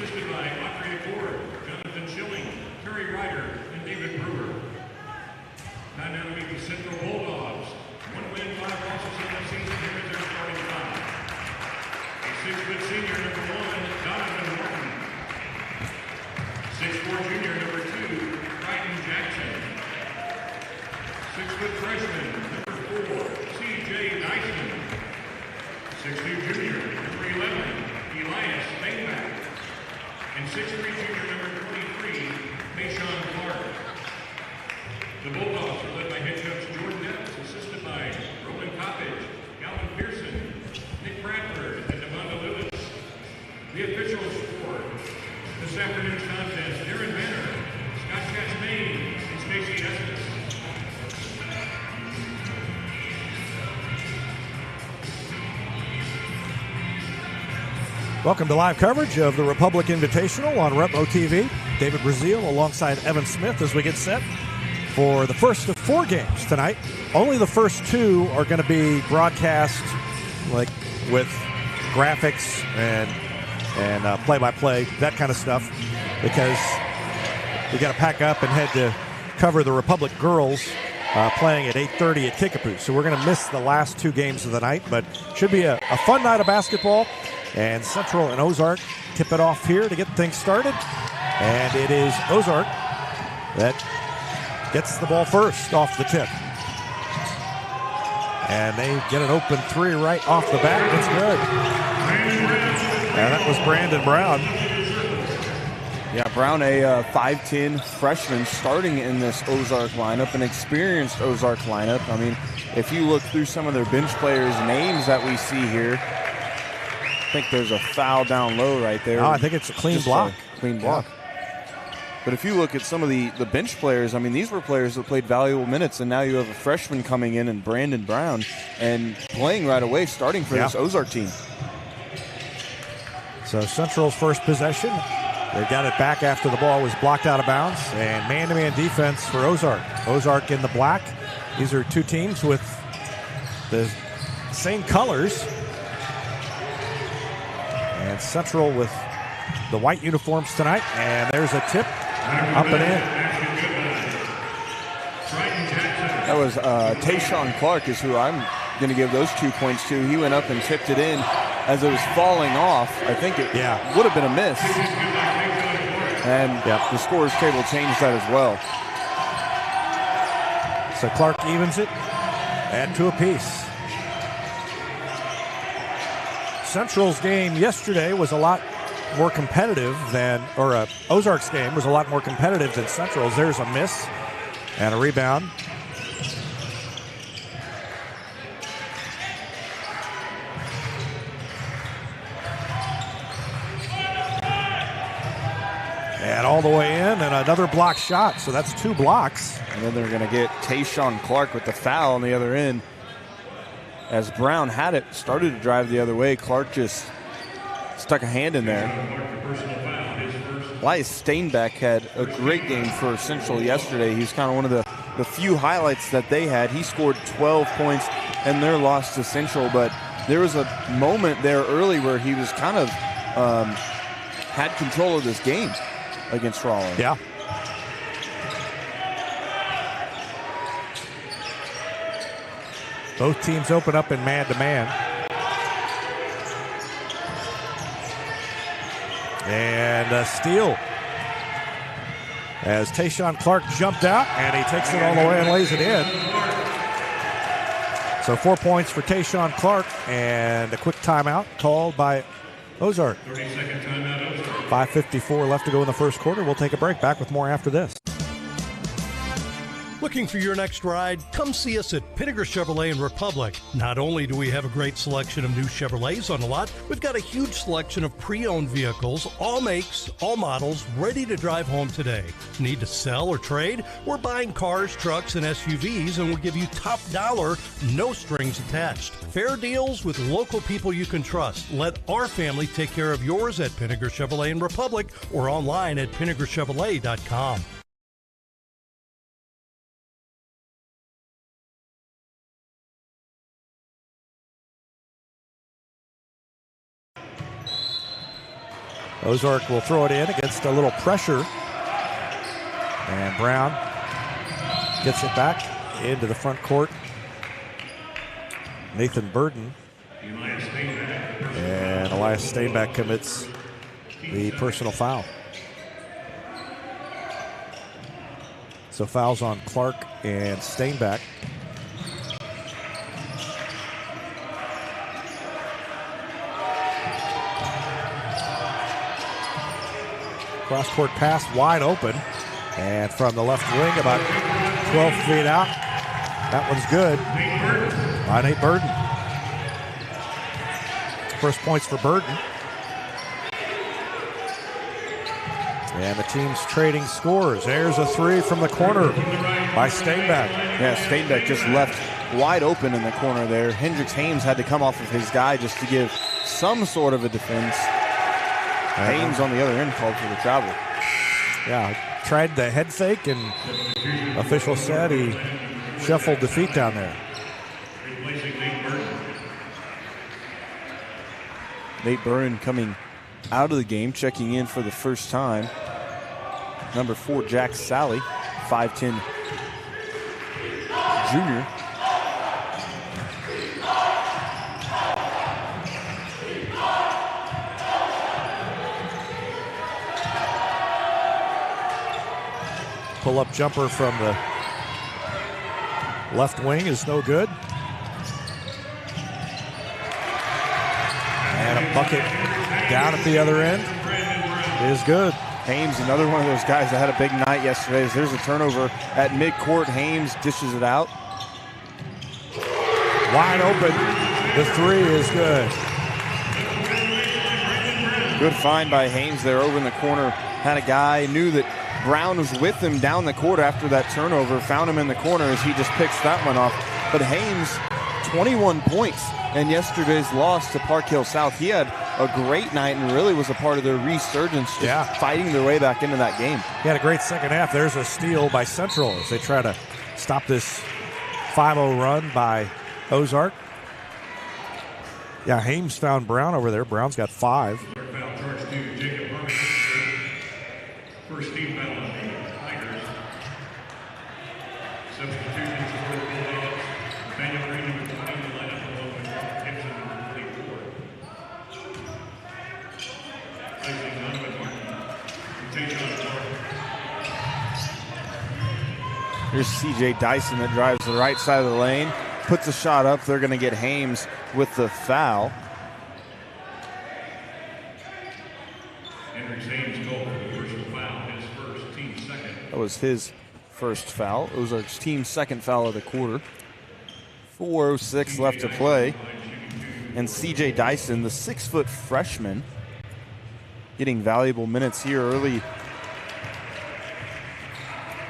assisted by Audrey Ford, Jonathan Schilling, Terry Ryder, and David Brewer. Time now to meet the Central Bulldogs. 1 win, 5 losses in the season. Here is their starting five. A 6-foot senior, number 1, Donovan Morton. 6'4" junior, number 2, Brighton Jackson. 6-foot freshman, number 4, C.J. Dyson. 6'2" junior, number 11, Elias Bainback. And 6'3" junior, number 23, Mayshawn Clark. The Bulldogs are led by head coach Jordan Evans, assisted by Roman Coppage, Calvin Pearson, Nick Bradford, and Devonta Lewis. The officials for this afternoon's contest: Darren Manor, Scott Chastain, and Stacey Estes. Welcome to live coverage of the Republic Invitational on Repmo TV. David Brazil alongside Evan Smith as we get set for the first of 4 games tonight. Only the first 2 are going to be broadcast like with graphics and play-by-play, that kind of stuff, because we got to pack up and head to cover the Republic girls playing at 8:30 at Kickapoo. So we're going to miss the last 2 games of the night, but should be a fun night of basketball. And Central and Ozark tip it off here to get things started. And it is Ozark that gets the ball first off the tip. And they get an open 3 right off the bat. It's good. And that was Brandon Brown. Yeah, Brown, a 5'10" freshman starting in this Ozark lineup, an experienced Ozark lineup. I mean, if you look through some of their bench players' names that we see here, I think there's a foul down low right there. Oh, I think it's a clean block. Clean block. But if you look at some of the bench players, I mean, these were players that played valuable minutes, and now you have a freshman coming in and Brandon Brown and playing right away, starting for this Ozark team. So Central's first possession. They got it back after the ball was blocked out of bounds. And man-to-man defense for Ozark. Ozark in the black. These are 2 teams with the same colors. And Central with the white uniforms tonight. And there's a tip up and in. That was Tayshawn Clark is who I'm going to give those 2 points to. He went up and tipped it in as it was falling off. I think it would have been a miss. And the scorer's table changed that as well. So Clark evens it at 2 apiece. Central's game yesterday was a lot more competitive than, or Ozark's game was a lot more competitive than Central's. There's a miss and a rebound. And all the way in, and another block shot. So that's 2 blocks. And then they're going to get Tayshawn Clark with the foul on the other end. As Brown had it, started to drive the other way, Clark just stuck a hand in there. Elias Steinbeck had a great game for Central yesterday. He was kind of one of the few highlights that they had. He scored 12 points in their loss to Central, but there was a moment there early where he was kind of had control of this game against Rollins. Yeah. Both teams open up in man-to-man. And a steal as Tayshawn Clark jumped out, and he takes it all the way and lays it in. So 4 points for Tayshawn Clark, and a quick timeout called by Ozark. 30-second timeout, Ozark. 5:54 left to go in the first quarter. We'll take a break. Back with more after this. Looking for your next ride? Come see us at Pinnaker Chevrolet in Republic. Not only do we have a great selection of new Chevrolets on the lot, we've got a huge selection of pre-owned vehicles, all makes, all models, ready to drive home today. Need to sell or trade? We're buying cars, trucks, and SUVs, and we'll give you top dollar, no strings attached. Fair deals with local people you can trust. Let our family take care of yours at Pinnaker Chevrolet in Republic or online at PinnakerChevrolet.com. Ozark will throw it in against a little pressure. And Brown gets it back into the front court. Nathan Burden. And Elias Steinbeck commits the personal foul. So fouls on Clark and Steinbeck. Cross-court pass wide open. And from the left wing, about 12 feet out. That one's good. By Nate Burden. First points for Burden. And the team's trading scores. There's a three from the corner by Steinbeck. Yeah, Steinbeck just left wide open in the corner there. Hendricks Hames had to come off of his guy just to give some sort of a defense. Hames on the other end called for the travel. Yeah, tried the head fake, and official said he shuffled the feet down there. Nate Burden coming out of the game, checking in for the first time. Number 4, Jack Sally, 5'10" junior. Pull-up jumper from the left wing is no good. And a bucket down at the other end is good. Hames, another one of those guys that had a big night yesterday. There's a turnover at midcourt. Hames dishes it out. Wide open. The three is good. Good find by Hames there over in the corner. Had a guy, knew that Brown was with him down the court after that turnover. Found him in the corner as he just picks that one off. But Hames, 21 points in yesterday's loss to Park Hill South. He had a great night and really was a part of their resurgence, just fighting their way back into that game. He had a great second half. There's a steal by Central as they try to stop this 5-0 run by Ozark. Yeah, Hames found Brown over there. Brown's got 5. First team foul on the Tigers. Substitutions for the Bulldogs. Nathaniel Green, number 20, in the lineup, along with Gibson, number 24. Placing Donovan Martin. Invitational. Here's C.J. Dyson that drives the right side of the lane. Puts a shot up. They're going to get Hames with the foul. That was his first foul. Ozark's team's second foul of the quarter. 4:06 left to play. And C.J. Dyson, the 6-foot freshman, getting valuable minutes here early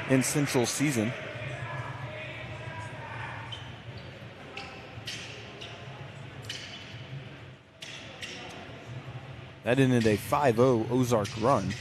in Central season. That ended a 5-0 Ozark run.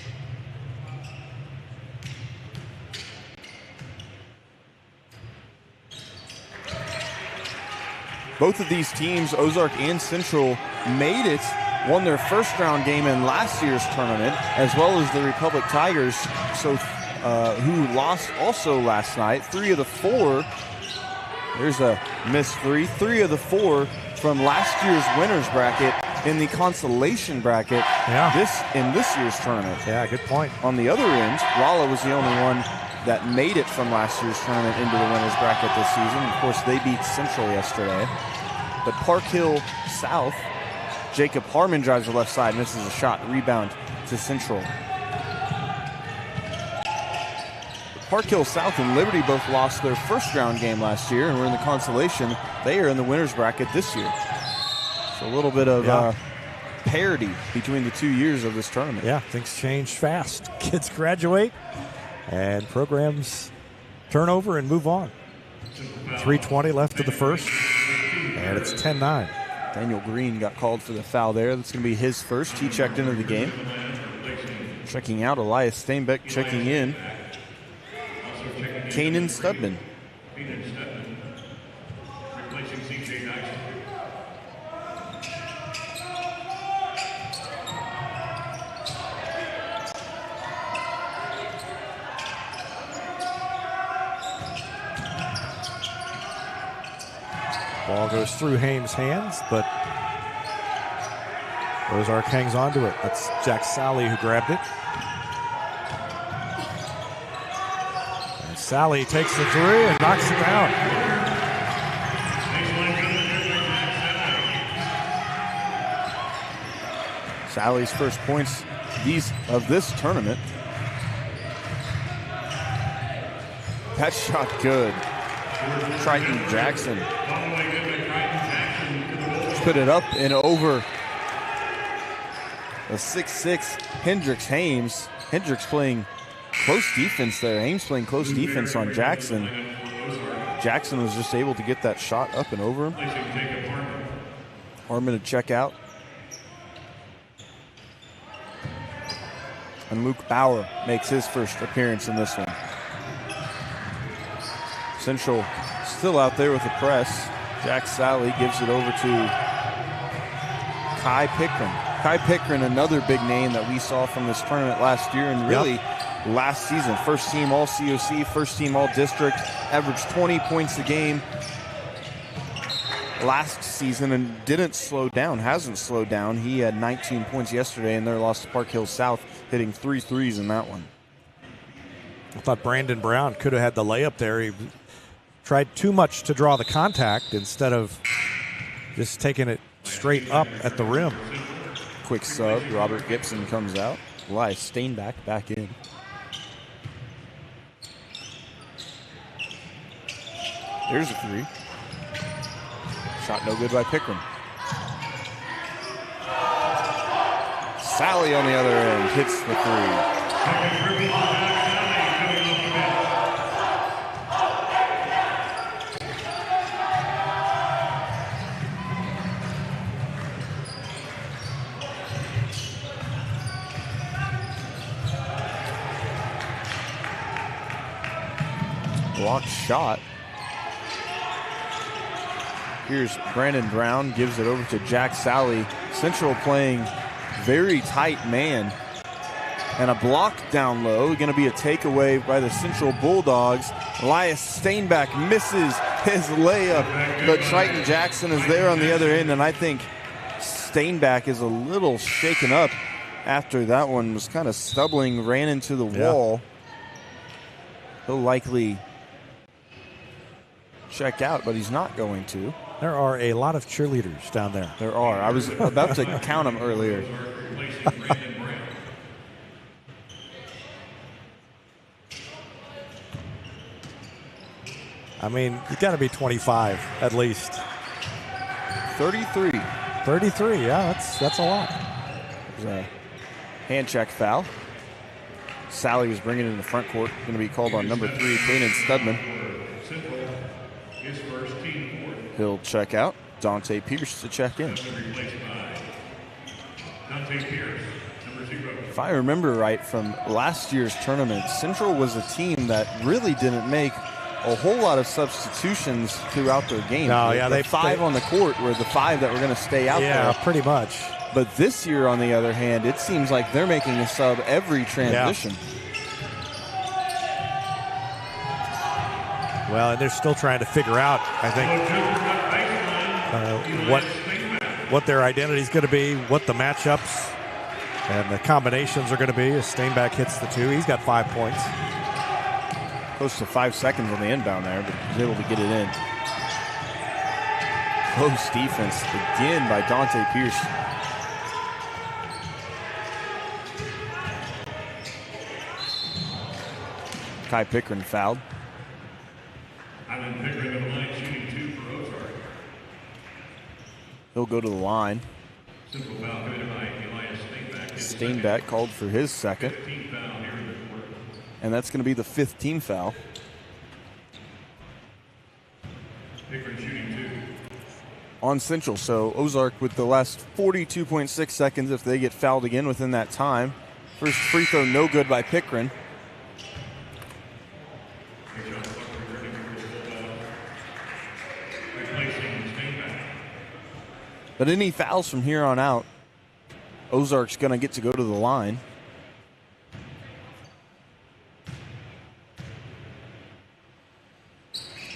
Both of these teams, Ozark and Central, made it, won their first round game in last year's tournament, as well as the Republic Tigers, who lost also last night. 3 of the 4, there's a missed 3. 3 of the 4 from last year's winners bracket in the consolation bracket in this year's tournament. Yeah, good point. On the other end, Rolla was the only one that made it from last year's tournament into the winners bracket this season. Of course, they beat Central yesterday. But Park Hill South, Jacob Harmon drives the left side, misses a shot, rebound to Central. Park Hill South and Liberty both lost their first round game last year and were in the consolation. They are in the winners bracket this year. So a little bit of parity between the 2 years of this tournament. Yeah, things change fast. Kids graduate and programs turn over and move on. 3:20 left to the first, and it's 10-9. Daniel Green got called for the foul there. That's going to be his first. He checked into the game. Checking out, Elias Steinbeck. Checking in, Kanan Studman. Replacing C.J. Dyson. Ball goes through Hames' hands, but Ozark hangs on to it. That's Jack Sally who grabbed it. And Sally takes the three and knocks it down. Sally's first points of this tournament. That shot good. Triton Jackson put it up and over a 6'6" Hendricks Hames. Hendricks playing close defense there. Hames playing close defense on Jackson. Jackson was just able to get that shot up and over him. Harmon to check out. And Luke Bauer makes his first appearance in this one. Central still out there with the press. Jack Sally gives it over to Kai Pickren. Kai Pickren, another big name that we saw from this tournament last year and really last season. First team All COC, first team All District, averaged 20 points a game last season and didn't slow down, hasn't slowed down. He had 19 points yesterday in their loss to Park Hill South, hitting 3 threes in that one. I thought Brandon Brown could have had the layup there. He tried too much to draw the contact instead of just taking it straight up at the rim. Quick sub, Robert Gibson comes out. Elias Steinbach back in. There's a three. Shot no good by Pickren. Sally on the other end hits the three. Blocked shot. Here's Brandon Brown, gives it over to Jack Sally. Central playing very tight man. And a block down low. Going to be a takeaway by the Central Bulldogs. Elias Steinbach misses his layup, but Triton Jackson is there on the other end, and I think Steinbach is a little shaken up after that one was kind of stumbling, ran into the wall. He'll likely check out, but he's not going to. There are a lot of cheerleaders down there. There are. I was about to count them earlier. I mean, you got to be 25 at least. 33. 33, yeah, that's a lot. There's a hand check foul. Sally was bringing it in the front court. Going to be called on number 3, Kanan Studman. He'll check out. Dante Pierce to check in. If I remember right from last year's tournament, Central was a team that really didn't make a whole lot of substitutions throughout their game. No, yeah, the 5 on the court were the 5 that were going to stay out there. Yeah, pretty much. But this year, on the other hand, it seems like they're making a sub every transition. Yeah. Well, and they're still trying to figure out, I think, what their identity is going to be, what the matchups and the combinations are going to be. As Steinbach hits the 2, he's got 5 points. Close to 5 seconds on the inbound there, but he's able to get it in. Close defense again by Dante Pierce. Kai Pickren fouled. He'll go to the line. Steinbach called for his second. And that's going to be the 5th team foul. On Central, so Ozark with the last 42.6 seconds if they get fouled again within that time. First free throw no good by Pickren. But any fouls from here on out, Ozark's going to get to go to the line.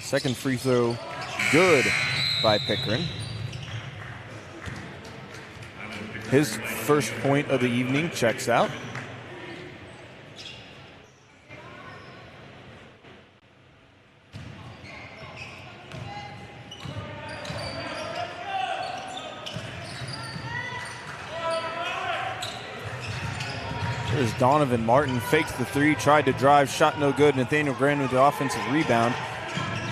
Second free throw, good. by Pickren. His first point of the evening checks out. Here's Donovan Martin, fakes the three, tried to drive, shot no good. Nathaniel Grand with the offensive rebound.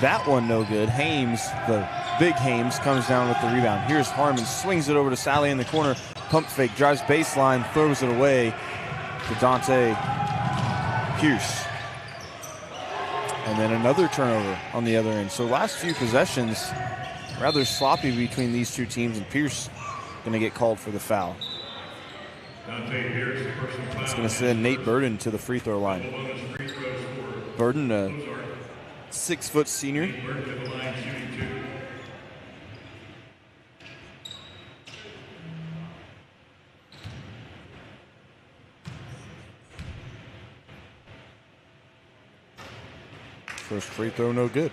That one no good. Hames, the big Hames, comes down with the rebound. Here's Harmon, swings it over to Sally in the corner. Pump fake, drives baseline, throws it away to Dante Pierce. And then another turnover on the other end. So last few possessions, rather sloppy between these two teams, and Pierce going to get called for the foul. It's going to send Nate Burden to the free throw line. Burden, a 6-foot senior. First free throw, no good.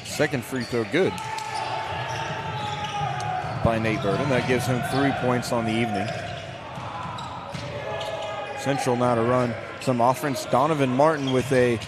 Second free throw, good by Nate Burden. That gives him 3 points on the evening. Central now to run some offense. Donovan Martin with a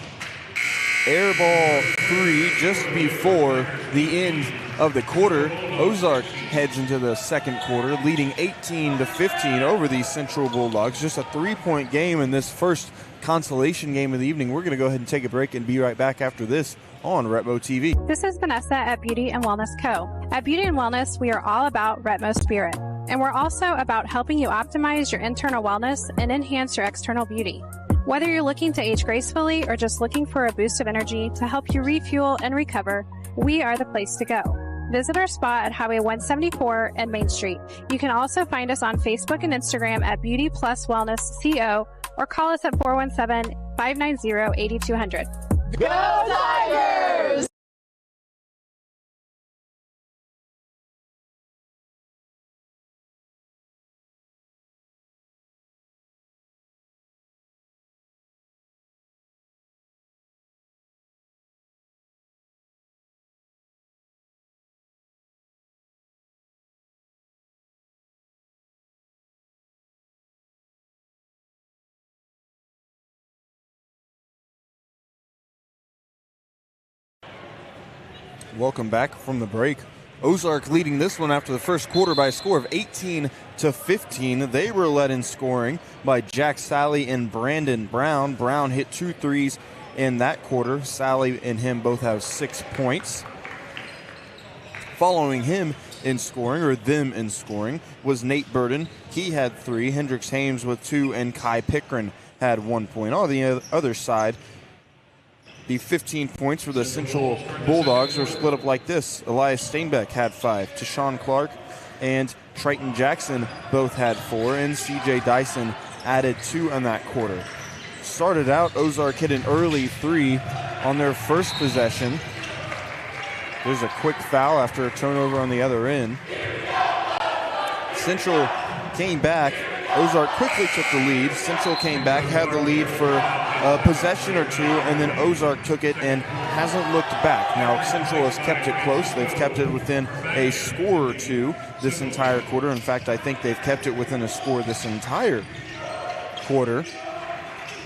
air ball three just before the end of the quarter. Ozark heads into the second quarter, leading 18-15 over the Central Bulldogs. Just a 3-point game in this first consolation game of the evening. We're going to go ahead and take a break and be right back after this on Retmo TV. This is Vanessa at Beauty and Wellness Co. At Beauty and Wellness, we are all about Retmo Spirit, and we're also about helping you optimize your internal wellness and enhance your external beauty. Whether you're looking to age gracefully or just looking for a boost of energy to help you refuel and recover, we are the place to go. Visit our spot at Highway 174 and Main Street. You can also find us on Facebook and Instagram at Beauty Plus Wellness CO, or call us at 417-590-8200. Go Tigers! Welcome back from the break. Ozark leading this one after the first quarter by a score of 18-15. They were led in scoring by Jack Sally and Brandon Brown. Brown hit 2 threes in that quarter. Sally and him both have 6 points. Following him in scoring, or them in scoring, was Nate Burden. He had 3. Hendrix Hames with 2, and Kai Pickren had 1 point. On the other side, the 15 points for the Central Bulldogs were split up like this. Elias Steinbeck had 5. Tashawn Clark and Triton Jackson both had 4. And C.J. Dyson added 2 in that quarter. Started out, Ozark hit an early 3 on their first possession. There's a quick foul after a turnover on the other end. Central came back. Ozark quickly took the lead. Central came back, had the lead for a possession or 2, and then Ozark took it and hasn't looked back. Now, Central has kept it close. They've kept it within a score or 2 this entire quarter. In fact, I think they've kept it within a score this entire quarter,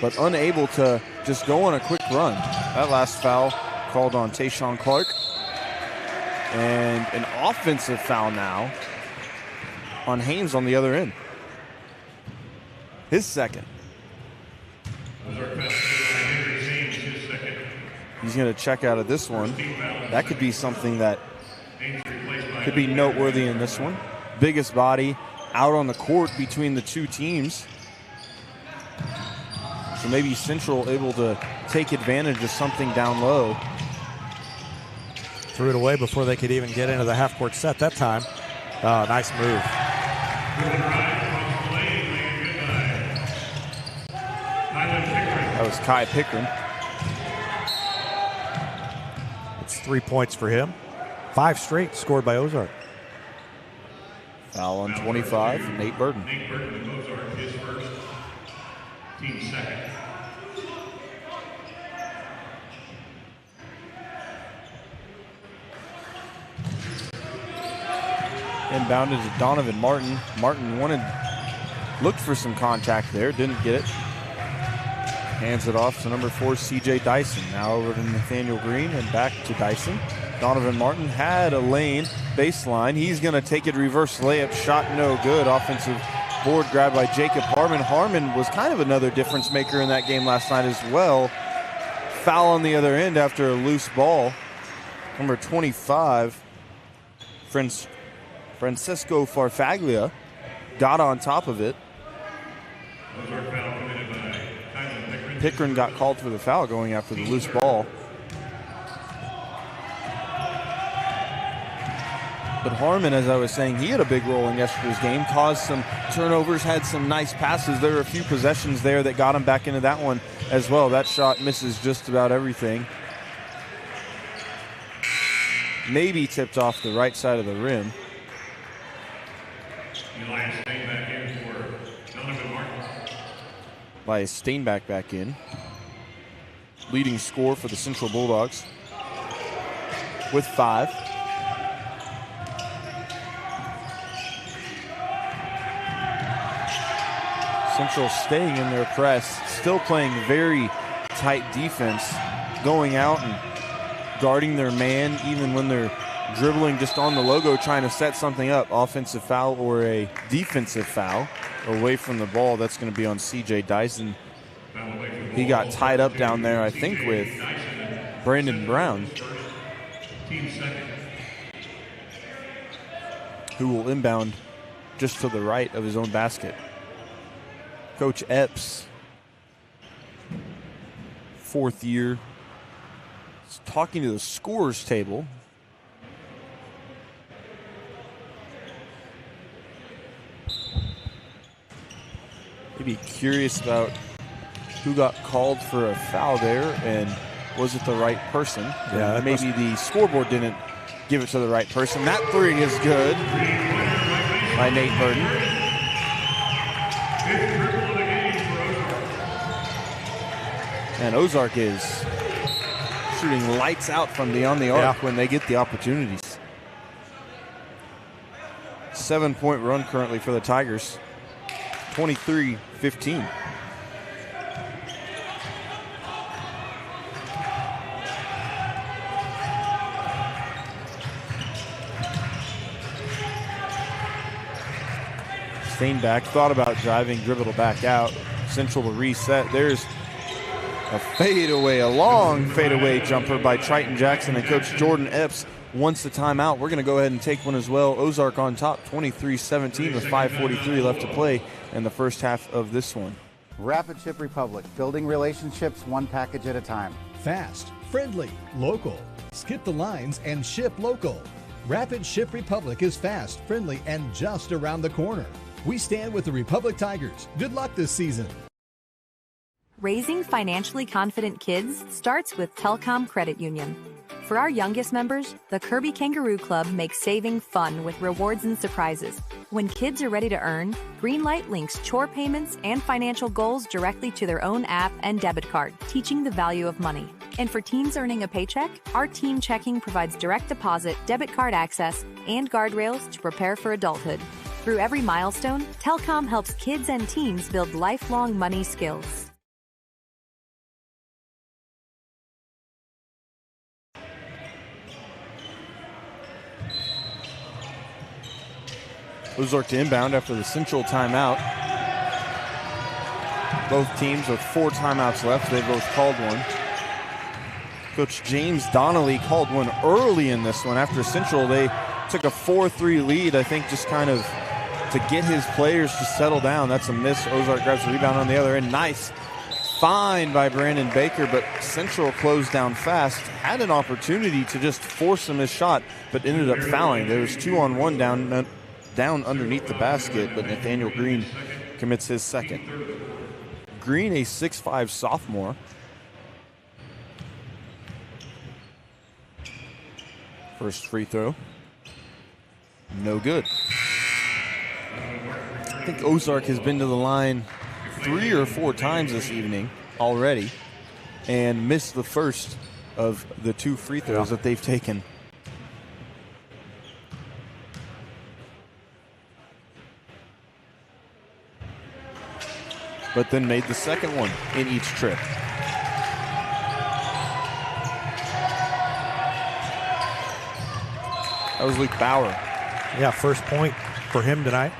but unable to just go on a quick run. That last foul called on Tayshawn Clark. And an offensive foul now on Hames on the other end. His second. He's going to check out of this one. That could be something that could be noteworthy in this one. Biggest body out on the court between the two teams. So maybe Central able to take advantage of something down low. Threw it away before they could even get into the half-court set that time. Oh, nice move. That was Kai Pickren. It's 3 points for him. 5 straight scored by Ozark. Foul on 25, Nate Burden. Nate Burden of Ozark, his first, team second. Inbounded to Donovan Martin. Martin looked for some contact there, didn't get it. Hands it off to number 4, CJ Dyson. Now over to Nathaniel Green and back to Dyson. Donovan Martin had a lane, baseline. He's going to take it reverse layup, shot no good. Offensive board grab by Jacob Harmon. Harmon was kind of another difference maker in that game last night as well. Foul on the other end after a loose ball. Number 25, Francisco Farfaglia got on top of it. Pickren got called for the foul going after the loose ball. But Harmon, as I was saying, he had a big role in yesterday's game, caused some turnovers, had some nice passes. There were a few possessions there that got him back into that one as well. That shot misses just about everything. Maybe tipped off the right side of the rim. Elias Steinbach in for Donovan Martin. Elias Steinbach back in. Leading scorer for the Central Bulldogs with 5. Central staying in their press, still playing very tight defense, going out and guarding their man even when they're dribbling just on the logo, trying to set something up. Offensive foul or a defensive foul away from the ball. That's going to be on CJ Dyson. He got tied up down there, I think, with Brandon Brown, who will inbound just to the right of his own basket. Coach Epps, 4th year, is talking to the scorers table. Maybe curious about who got called for a foul there and was it the right person? Yeah, maybe the scoreboard didn't give it to the right person. That 3 is good by Nate Burden. And Ozark is shooting lights out from beyond the arc when they get the opportunities. 7-point run currently for the Tigers. 23-15. Steinbach thought about driving, dribbled back out. Central to reset. There's a fadeaway, a long fadeaway jumper by Triton Jackson, and Coach Jordan Epps wants the timeout. We're going to go ahead and take one as well. Ozark on top, 23-17 with 5:43 left to play in the first half of this one. Rapid Ship Republic, building relationships one package at a time. Fast, friendly, local. Skip the lines and ship local. Rapid Ship Republic is fast, friendly, and just around the corner. We stand with the Republic Tigers. Good luck this season. Raising financially confident kids starts with Telcom Credit Union. For our youngest members, the Kirby Kangaroo Club makes saving fun with rewards and surprises. When kids are ready to earn, Greenlight links chore payments and financial goals directly to their own app and debit card, teaching the value of money. And for teens earning a paycheck, our Team Checking provides direct deposit, debit card access, and guardrails to prepare for adulthood. Through every milestone, Telcom helps kids and teens build lifelong money skills. Ozark to inbound after the Central timeout. Both teams with 4 timeouts left. They both called one. Coach James Donnelly called one early in this one. After Central, they took a 4-3 lead, I think just kind of to get his players to settle down. That's a miss. Ozark grabs the rebound on the other end. Nice find by Brandon Baker, but Central closed down fast. Had an opportunity to just force him his shot, but ended up fouling. There was 2-on-1 down underneath the basket, but Nathaniel Green commits his second. Green, a 6'5" sophomore. First free throw. No good. think Ozark has been to the line 3 or 4 times this evening already and missed the first of the 2 free throws that they've taken. But then made the second one in each trip. That was Luke Bauer. Yeah, first point for him tonight.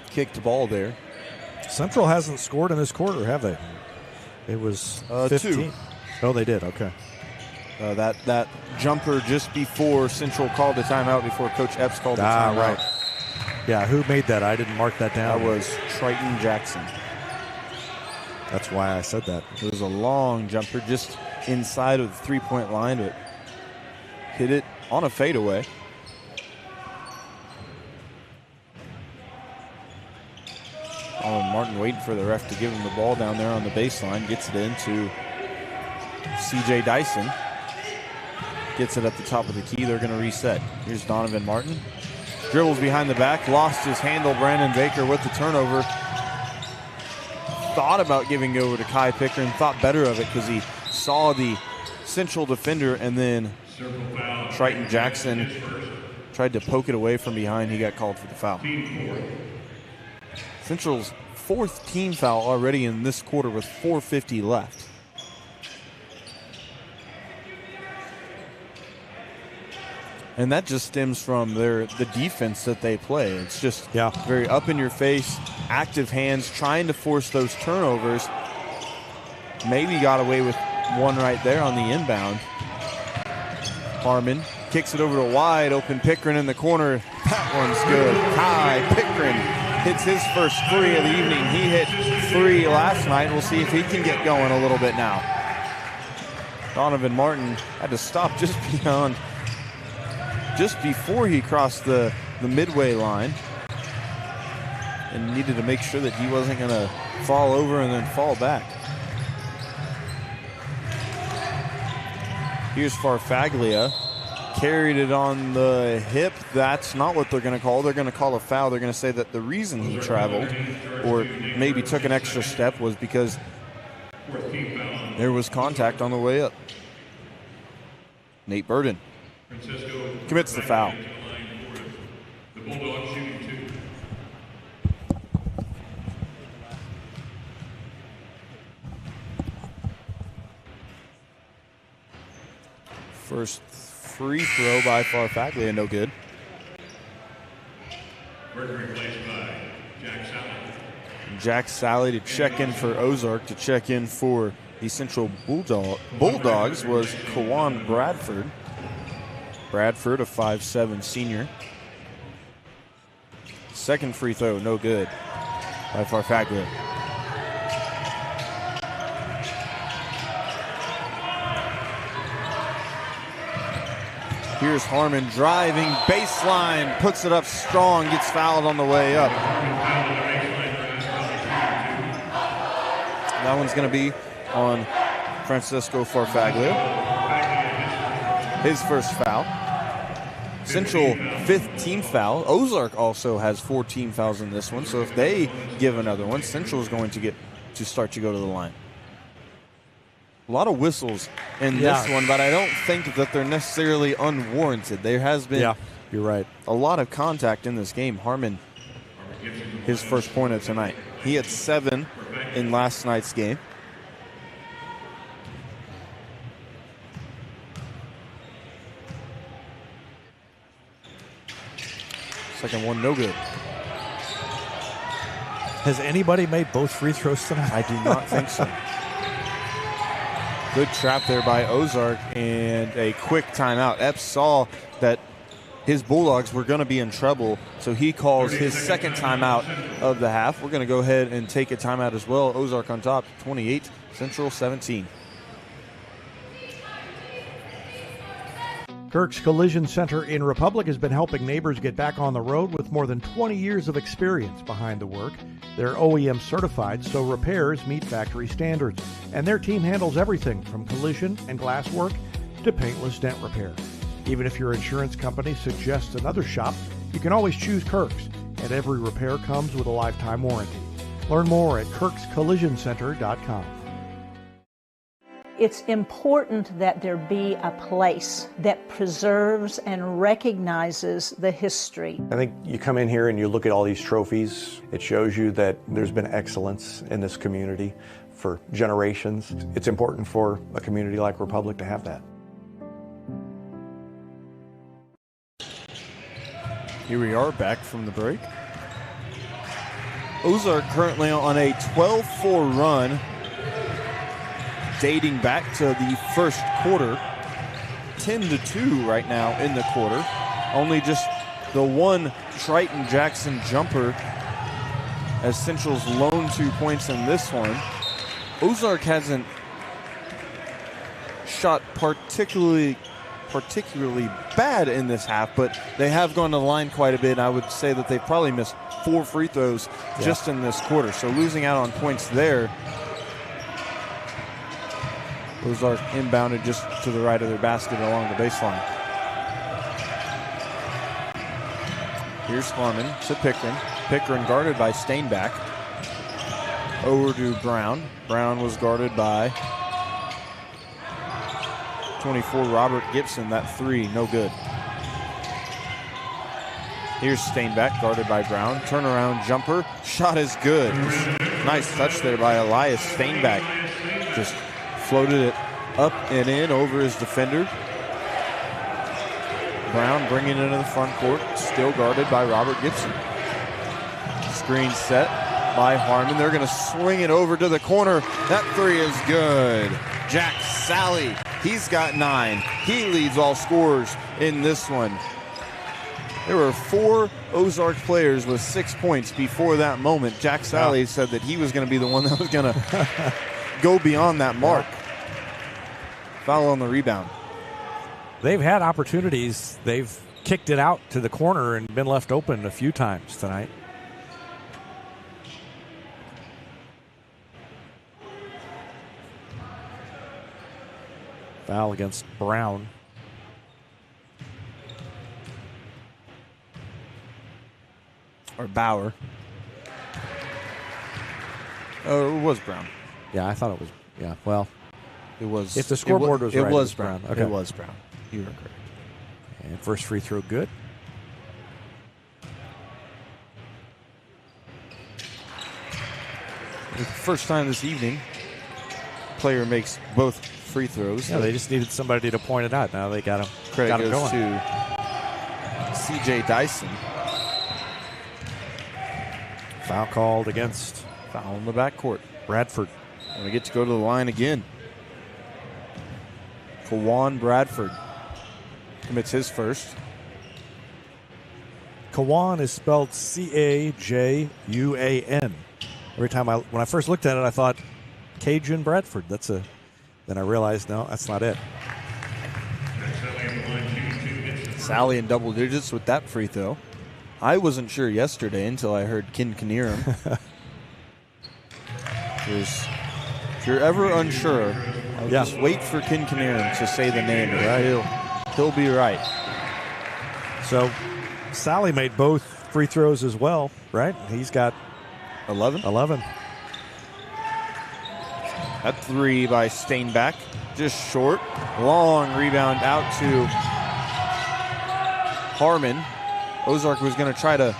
Kicked ball there. Central hasn't scored in this quarter, have they? It was 15. 2. Oh, they did. Okay. That jumper just before Central called the timeout, before Coach Epps called the timeout. Right. Yeah, who made that? I didn't mark that down. That was Triton Jackson. That's why I said that. It was a long jumper just inside of the three-point line, but hit it on a fadeaway. Martin waiting for the ref to give him the ball down there on the baseline. Gets it into C.J. Dyson. Gets it at the top of the key. They're going to reset. Here's Donovan Martin. Dribbles behind the back. Lost his handle. Brandon Baker with the turnover. Thought about giving over to Kai Pickering. Thought better of it because he saw the Central defender, and then Triton Jackson tried to poke it away from behind. He got called for the foul. Central's 4th team foul already in this quarter with 4:50 left. And that just stems from the defense that they play. It's just very up in your face, active hands, trying to force those turnovers. Maybe got away with one right there on the inbound. Harmon kicks it over to wide open Pickering in the corner. That one's good. Kai Pickering hits his first 3 of the evening. He hit 3 last night. We'll see if he can get going a little bit now. Donovan Martin had to stop just before he crossed the midway line, and needed to make sure that he wasn't going to fall over and then fall back. Here's Farfaglia. Carried it on the hip. That's not what they're going to call. They're going to call a foul. They're going to say that the reason he traveled or maybe took an extra step was because there was contact on the way up. Nate Burden commits the foul. First free throw by Farfaglia, no good. Jack Sally to check in for Ozark. To check in for the Central Bulldogs was Kawan Bradford. Bradford, a 5'7" senior. Second free throw, no good by Farfaglia. Here's Harmon driving baseline, puts it up strong, gets fouled on the way up. That one's going to be on Francisco Farfaglia. His first foul. Central 5th team foul. Ozark also has 4 team fouls in this one, so if they give another one, Central is going to start to go to the line. A lot of whistles in this one, but I don't think that they're necessarily unwarranted. There has been you're right. A lot of contact in this game. Harmon, his first point of tonight. He had 7 in last night's game. Second one, no good. Has anybody made both free throws tonight? I do not think so. Good trap there by Ozark and a quick timeout. Epps saw that his Bulldogs were going to be in trouble, so he calls his second timeout of the half. We're going to go ahead and take a timeout as well. Ozark on top, 28, Central 17. Kirk's Collision Center in Republic has been helping neighbors get back on the road with more than 20 years of experience behind the work. They're OEM certified, so repairs meet factory standards. And their team handles everything from collision and glass work to paintless dent repair. Even if your insurance company suggests another shop, you can always choose Kirk's, and every repair comes with a lifetime warranty. Learn more at kirkscollisioncenter.com. It's important that there be a place that preserves and recognizes the history. I think you come in here and you look at all these trophies. It shows you that there's been excellence in this community for generations. It's important for a community like Republic to have that. Here we are back from the break. Ozark currently on a 12-4 run, dating back to the first quarter. 10-2 right now in the quarter. Only just the one Triton Jackson jumper as Central's lone 2 points in this one. Ozark hasn't shot particularly bad in this half, but they have gone to the line quite a bit. I would say that they've probably missed 4 free throws just in this quarter. So losing out on points there. Ozark inbounded just to the right of their basket along the baseline. Here's Harmon to Pickren. Pickren guarded by Stainback. Over to Brown. Brown was guarded by 24 Robert Gibson. That three, no good. Here's Stainback guarded by Brown. Turnaround jumper. Shot is good. Nice touch there by Elias Stainback. Just floated it up and in over his defender. Brown bringing it into the front court. Still guarded by Robert Gibson. Screen set by Harmon. They're going to swing it over to the corner. That three is good. Jack Sally, he's got 9. He leads all scorers in this one. There were 4 Ozark players with 6 points before that moment. Jack Sally said that he was going to be the one that was going to go beyond that mark. Foul on the rebound. They've had opportunities. They've kicked it out to the corner and been left open a few times tonight. Foul against Brown. Or Bauer. Oh, it was Brown. Yeah, I thought it was. Yeah, well, it was. If the scoreboard was right, it was Brown. Okay. It was Brown. You were correct. And first free throw, good. The first time this evening, player makes both free throws. Yeah, they just needed somebody to point it out. Now they got him. Credit got him goes going. to C.J. Dyson. Foul called against. Foul in the backcourt. Bradford. And we get to go to the line again. Kawan Bradford commits his first. Kawan is spelled C-A-J-U-A-N. Every time when I first looked at it, I thought Cajun Bradford. Then I realized, no, that's not it. Sally in double digits with that free throw. I wasn't sure yesterday until I heard Kin Knierim. If you're ever unsure, just wait for Kin Knierim to say the name. Right? He'll be right. So Sally made both free throws as well, right? He's got 11. That three by Stainback, just short. Long rebound out to Harmon. Ozark was going to try to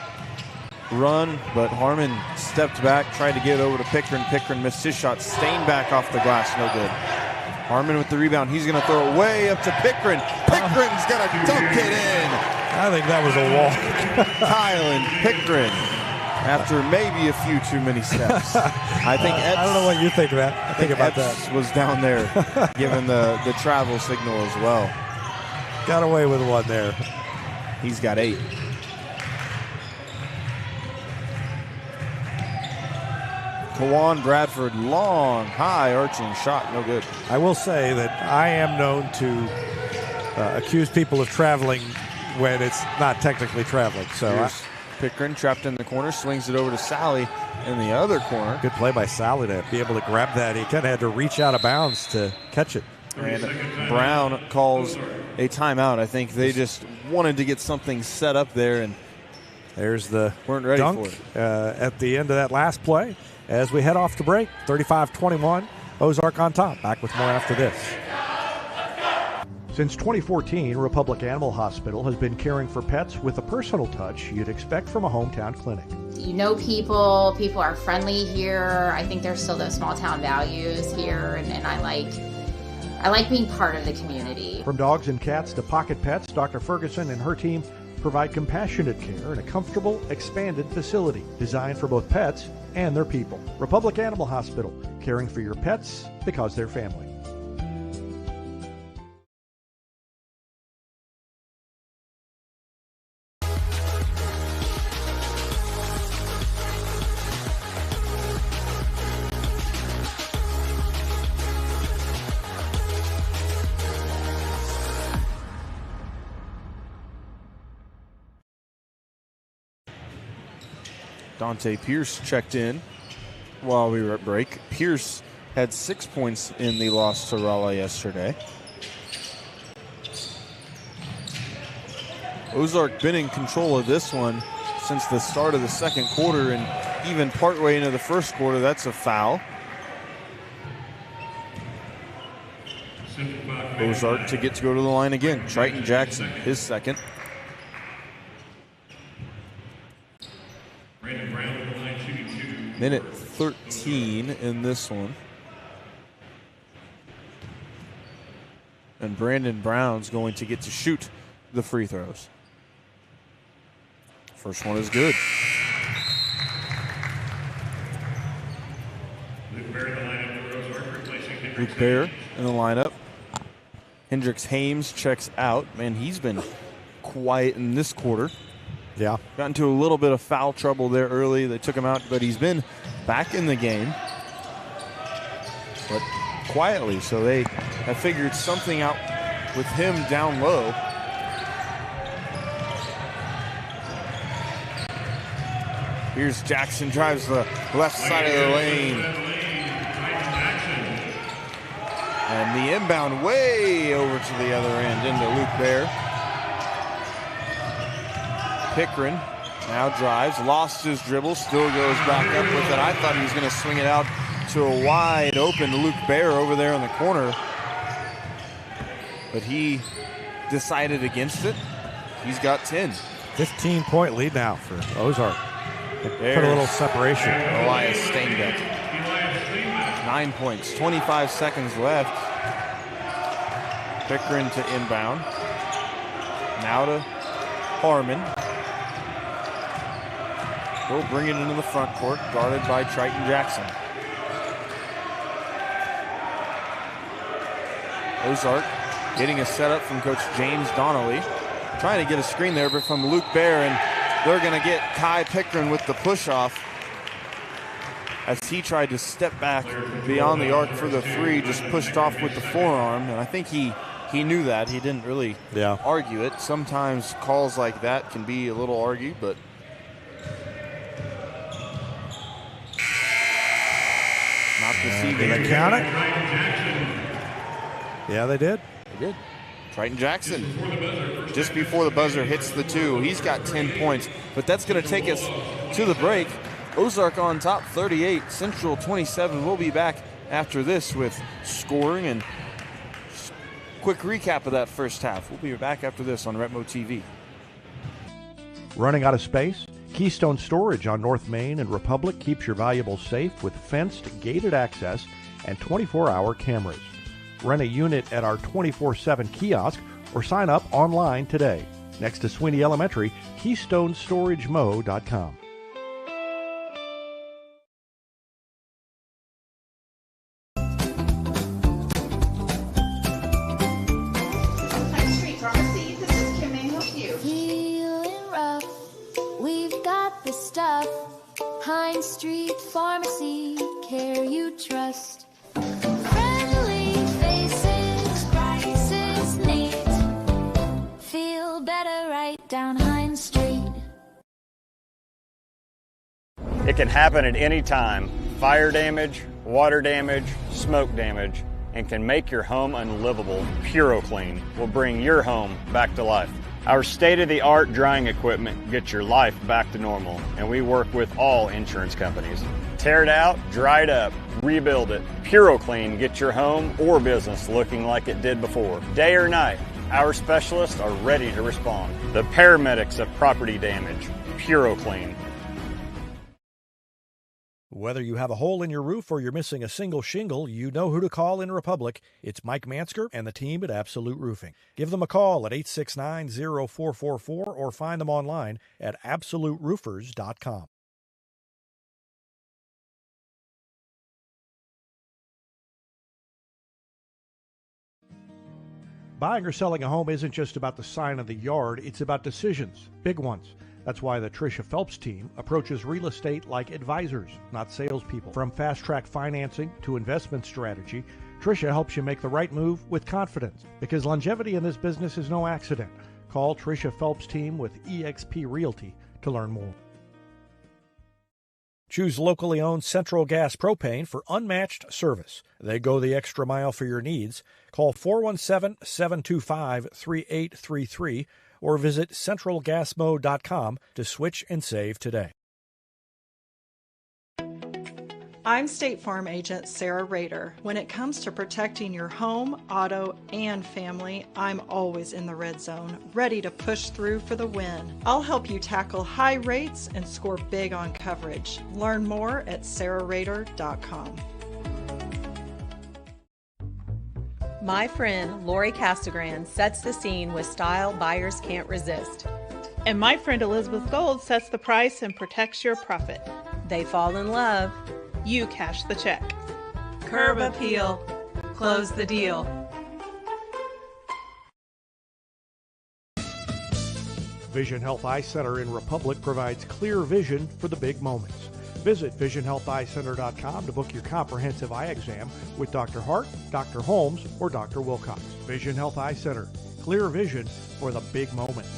run, but Harmon stepped back, tried to get over to Pickren. Pickren missed his shot. Stainback off the glass, no good. Harmon with the rebound. He's going to throw it way up to Pickren. Pickren's going to dunk it in. I think that was a walk. Kylan Pickren, after maybe a few too many steps. I think Epps, I don't know what you think of that. I think Epps was down there giving the travel signal as well. Got away with one there. He's got 8. Kawan Bradford, long, high, arching shot, no good. I will say that I am known to accuse people of traveling when it's not technically traveling. So Pickren trapped in the corner, swings it over to Sally in the other corner. Good play by Sally to be able to grab that. He kind of had to reach out of bounds to catch it. And Brown calls a timeout. I think they just wanted to get something set up there, and there's the weren't ready dunk for it. At the end of that last play as we head off to break. 35-21, Ozark on top. Back with more after this. Since 2014, Republic Animal Hospital has been caring for pets with the personal touch you'd expect from a hometown clinic. You know people are friendly here. I think there's still those small town values here, and I like being part of the community. From dogs and cats to pocket pets, Dr. Ferguson and her team provide compassionate care in a comfortable, expanded facility designed for both pets and their people. Republic Animal Hospital, caring for your pets because they're family. Dante Pierce checked in while we were at break. Pierce had 6 points in the loss to Rolla yesterday. Ozark been in control of this one since the start of the second quarter, and even partway into the first quarter, that's a foul. Ozark to get to go to the line again. Triton Jackson, his second. Minute 13 in this one. And Brandon Brown's going to get to shoot the free throws. First one is good. Luke Bear in the lineup. Hendrix Hames checks out. Man, he's been quiet in this quarter. Yeah. Got into a little bit of foul trouble there early. They took him out, but he's been back in the game. But quietly, so they have figured something out with him down low. Here's Jackson, drives the left side of the lane. And the inbound way over to the other end into Luke Bear. Pickren now drives, lost his dribble, still goes back up with it. I thought he was going to swing it out to a wide open Luke Bear over there in the corner. But he decided against it. He's got 10. 15-point lead now for Ozark. Put a little separation. Elias Steinbeck. 9 points, 25 seconds left. Pickren to inbound. Now to Harmon. He'll bring it into the front court, guarded by Triton Jackson. Ozark getting a setup from Coach James Donnelly. Trying to get a screen there, but from Luke Bear, and they're going to get Kai Pickren with the push-off as he tried to step back beyond the arc for the three, just pushed off with the forearm, and I think he knew that. He didn't really argue it. Sometimes calls like that can be a little argued, but not deceiving. Did they count it? Yeah, they did. They did. Triton Jackson, just before the buzzer hits the two. He's got 10 points, but that's going to take us to the break. Ozark on top, 38, Central 27. We'll be back after this with scoring and quick recap of that first half. We'll be back after this on Retmo TV. Running out of space? Keystone Storage on North Main and Republic keeps your valuables safe with fenced, gated access and 24-hour cameras. Rent a unit at our 24/7 kiosk or sign up online today. Next to Sweeney Elementary, KeystoneStorageMo.com. Hines Street Pharmacy, care you trust. Friendly faces, prices neat. Feel better right down Hines Street. It can happen at any time. Fire damage, water damage, smoke damage. and can make your home unlivable, PuroClean will bring your home back to life. Our state-of-the-art drying equipment gets your life back to normal, and we work with all insurance companies. Tear it out, dry it up, rebuild it. PuroClean gets your home or business looking like it did before. Day or night, our specialists are ready to respond. The paramedics of property damage. PuroClean. Whether you have a hole in your roof or you're missing a single shingle, you know who to call in Republic. It's Mike Mansker and the team at Absolute Roofing. Give them a call at 869-0444 or find them online at absoluteroofers.com. Buying or selling a home isn't just about the sign of the yard, it's about decisions, big ones. That's why the Tricia Phelps team approaches real estate like advisors, not salespeople. From fast-track financing to investment strategy, Tricia helps you make the right move with confidence. Because longevity in this business is no accident. Call Tricia Phelps team with eXp Realty to learn more. Choose locally owned Central Gas Propane for unmatched service. They go the extra mile for your needs. Call 417-725-3833 or visit centralgasmo.com to switch and save today. I'm State Farm Agent Sarah Rader. When it comes to protecting your home, auto, and family, I'm always in the red zone, ready to push through for the win. I'll help you tackle high rates and score big on coverage. Learn more at sarahrader.com. My friend Lori Casagrande sets the scene with style buyers can't resist. And my friend Elizabeth Gold sets the price and protects your profit. They fall in love. You cash the check. Curb appeal. Close the deal. Vision Health Eye Center in Republic provides clear vision for the big moments. Visit visionhealtheyecenter.com to book your comprehensive eye exam with Dr. Hart, Dr. Holmes, or Dr. Wilcox. Vision Health Eye Center. Clear vision for the big moments.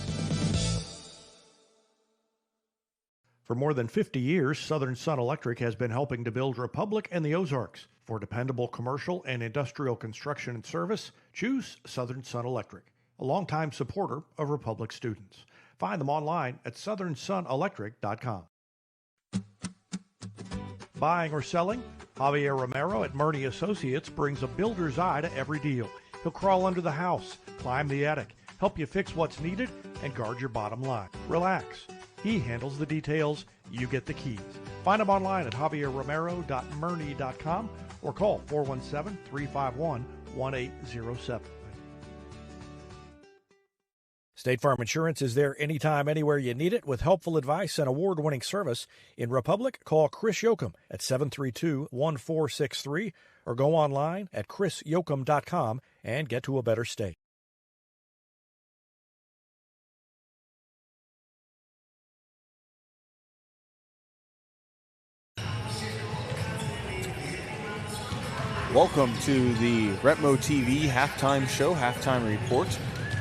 For more than 50 years, Southern Sun Electric has been helping to build Republic and the Ozarks. For dependable commercial and industrial construction and service, choose Southern Sun Electric, a longtime supporter of Republic students. Find them online at southernsunelectric.com. Buying or selling? Javier Romero at Murney Associates brings a builder's eye to every deal. He'll crawl under the house, climb the attic, help you fix what's needed, and guard your bottom line. Relax. He handles the details. You get the keys. Find him online at javierromero.murney.com or call 417-351-1807. State Farm Insurance is there anytime, anywhere you need it with helpful advice and award-winning service. In Republic, call Chris Yoakum at 732-1463 or go online at chrisyoakum.com and get to a better state. Welcome to the Retmo TV halftime show, halftime report.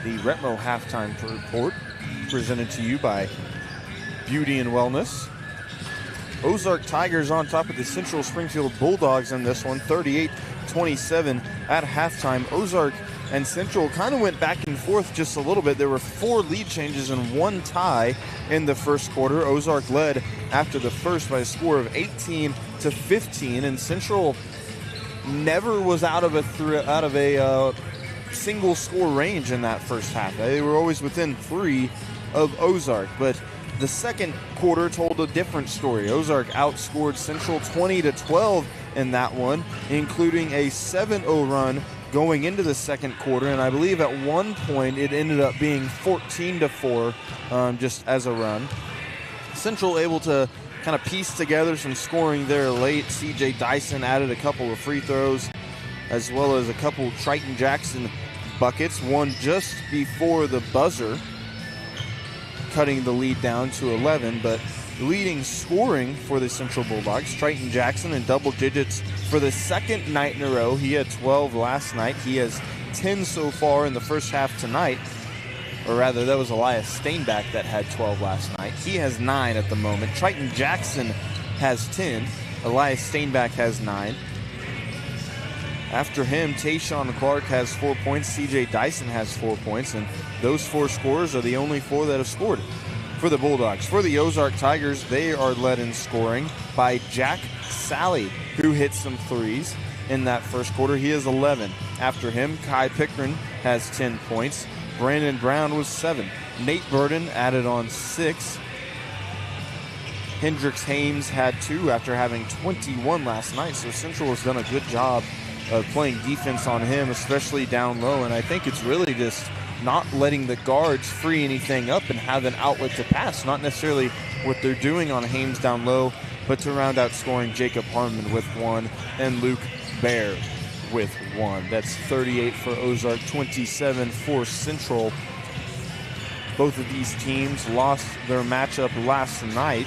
The Retmo halftime report presented to you by Beauty and Wellness. Ozark Tigers on top of the Central Springfield Bulldogs in this one, 38-27 at halftime. Ozark and Central kind of went back and forth just a little bit. There were 4 lead changes and 1 tie in the first quarter. Ozark led after the first by a score of 18-15, and Central never was out of a single score range in that first half. They were always within 3 of Ozark, but the second quarter told a different story. Ozark outscored Central 20-12 in that one, including a 7-0 run going into the second quarter, and I believe at one point it ended up being 14-4 just as a run. Central able to kind of piece together some scoring there late. C.J. Dyson added a couple of free throws as well as a couple Triton Jackson buckets, one just before the buzzer, cutting the lead down to 11. But leading scoring for the Central Bulldogs, Triton Jackson in double digits for the second night in a row. He had 12 last night. He has 10 so far in the first half tonight. Or rather, that was Elias Steinbach that had 12 last night. He has 9 at the moment. Triton Jackson has 10. Elias Steinbach has 9. After him, Tayshawn Clark has 4 points, CJ Dyson has 4 points, and those 4 scorers are the only 4 that have scored for the Bulldogs. For the Ozark Tigers, they are led in scoring by Jack Sally, who hit some threes in that first quarter. He has 11. After him, Kai Pickren has 10 points. Brandon Brown was 7. Nate Burden added on 6. Hendrix Hames had 2 after having 21 last night, so Central has done a good job of playing defense on him, especially down low, and I think it's really just not letting the guards free anything up and have an outlet to pass. Not necessarily what they're doing on Hames down low, but to round out scoring, Jacob Harmon with 1 and Luke Baer with 1. That's 38 for Ozark, 27 for Central. Both of these teams lost their matchup last night.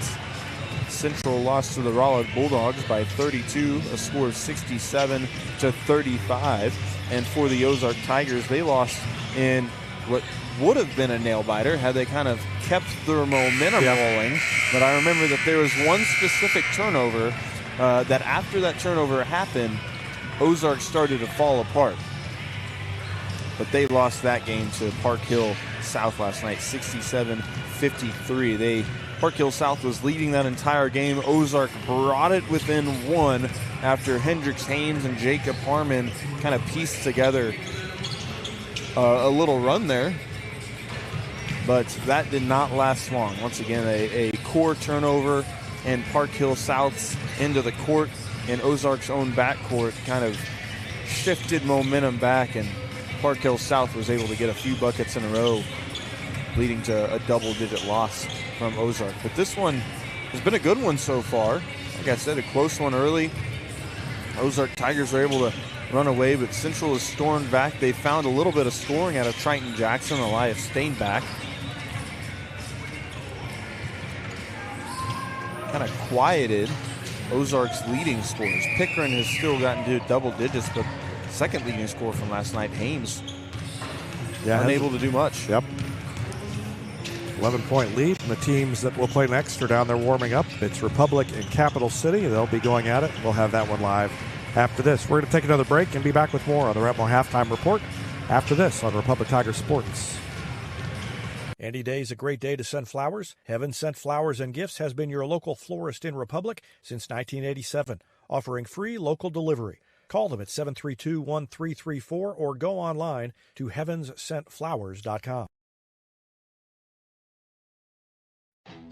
Central lost to the Rolla Bulldogs by 32, a score of 67 to 35. And for the Ozark Tigers, they lost in what would have been a nail-biter had they kind of kept their momentum rolling. But I remember that there was one specific turnover that after that turnover happened, Ozark started to fall apart. But they lost that game to Park Hill South last night, 67-53. Park Hill South was leading that entire game. Ozark brought it within 1 after Hendrix Hames and Jacob Harmon kind of pieced together a little run there. But that did not last long. Once again, a core turnover and Park Hill South's into the court and Ozark's own backcourt kind of shifted momentum back, and Park Hill South was able to get a few buckets in a row, leading to a double-digit loss from Ozark. But this one has been a good one so far. Like I said, a close one early. Ozark Tigers are able to run away, but Central has stormed back. They found a little bit of scoring out of Triton Jackson, Elias Stainback. Kind of quieted Ozark's leading scorers. Pickren has still gotten to double digits, but second leading scorer from last night, Hames, unable to do much. Yep. 11-point lead. And the teams that will play next are down there warming up. It's Republic and Capital City. They'll be going at it. We'll have that one live after this. We're going to take another break and be back with more on the Retmore Halftime Report after this on Republic Tiger Sports. Any day is a great day to send flowers. Heaven Sent Flowers and Gifts has been your local florist in Republic since 1987, offering free local delivery. Call them at 732-1334 or go online to heavenssentflowers.com.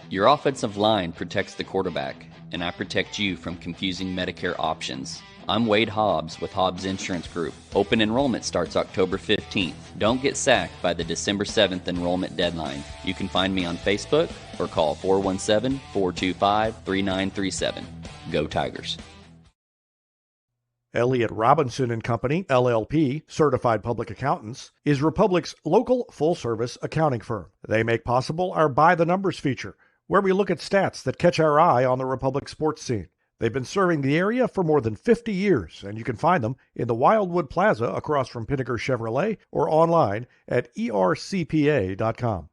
Your offensive line protects the quarterback, and I protect you from confusing Medicare options. I'm Wade Hobbs with Hobbs Insurance Group. Open enrollment starts October 15th. Don't get sacked by the December 7th enrollment deadline. You can find me on Facebook or call 417-425-3937. Go Tigers. Elliott Robinson and Company, LLP, Certified Public Accountants, is Republic's local full-service accounting firm. They make possible our By the Numbers feature, where we look at stats that catch our eye on the Republic sports scene. They've been serving the area for more than 50 years, and you can find them in the Wildwood Plaza across from Pinnaker Chevrolet or online at ercpa.com.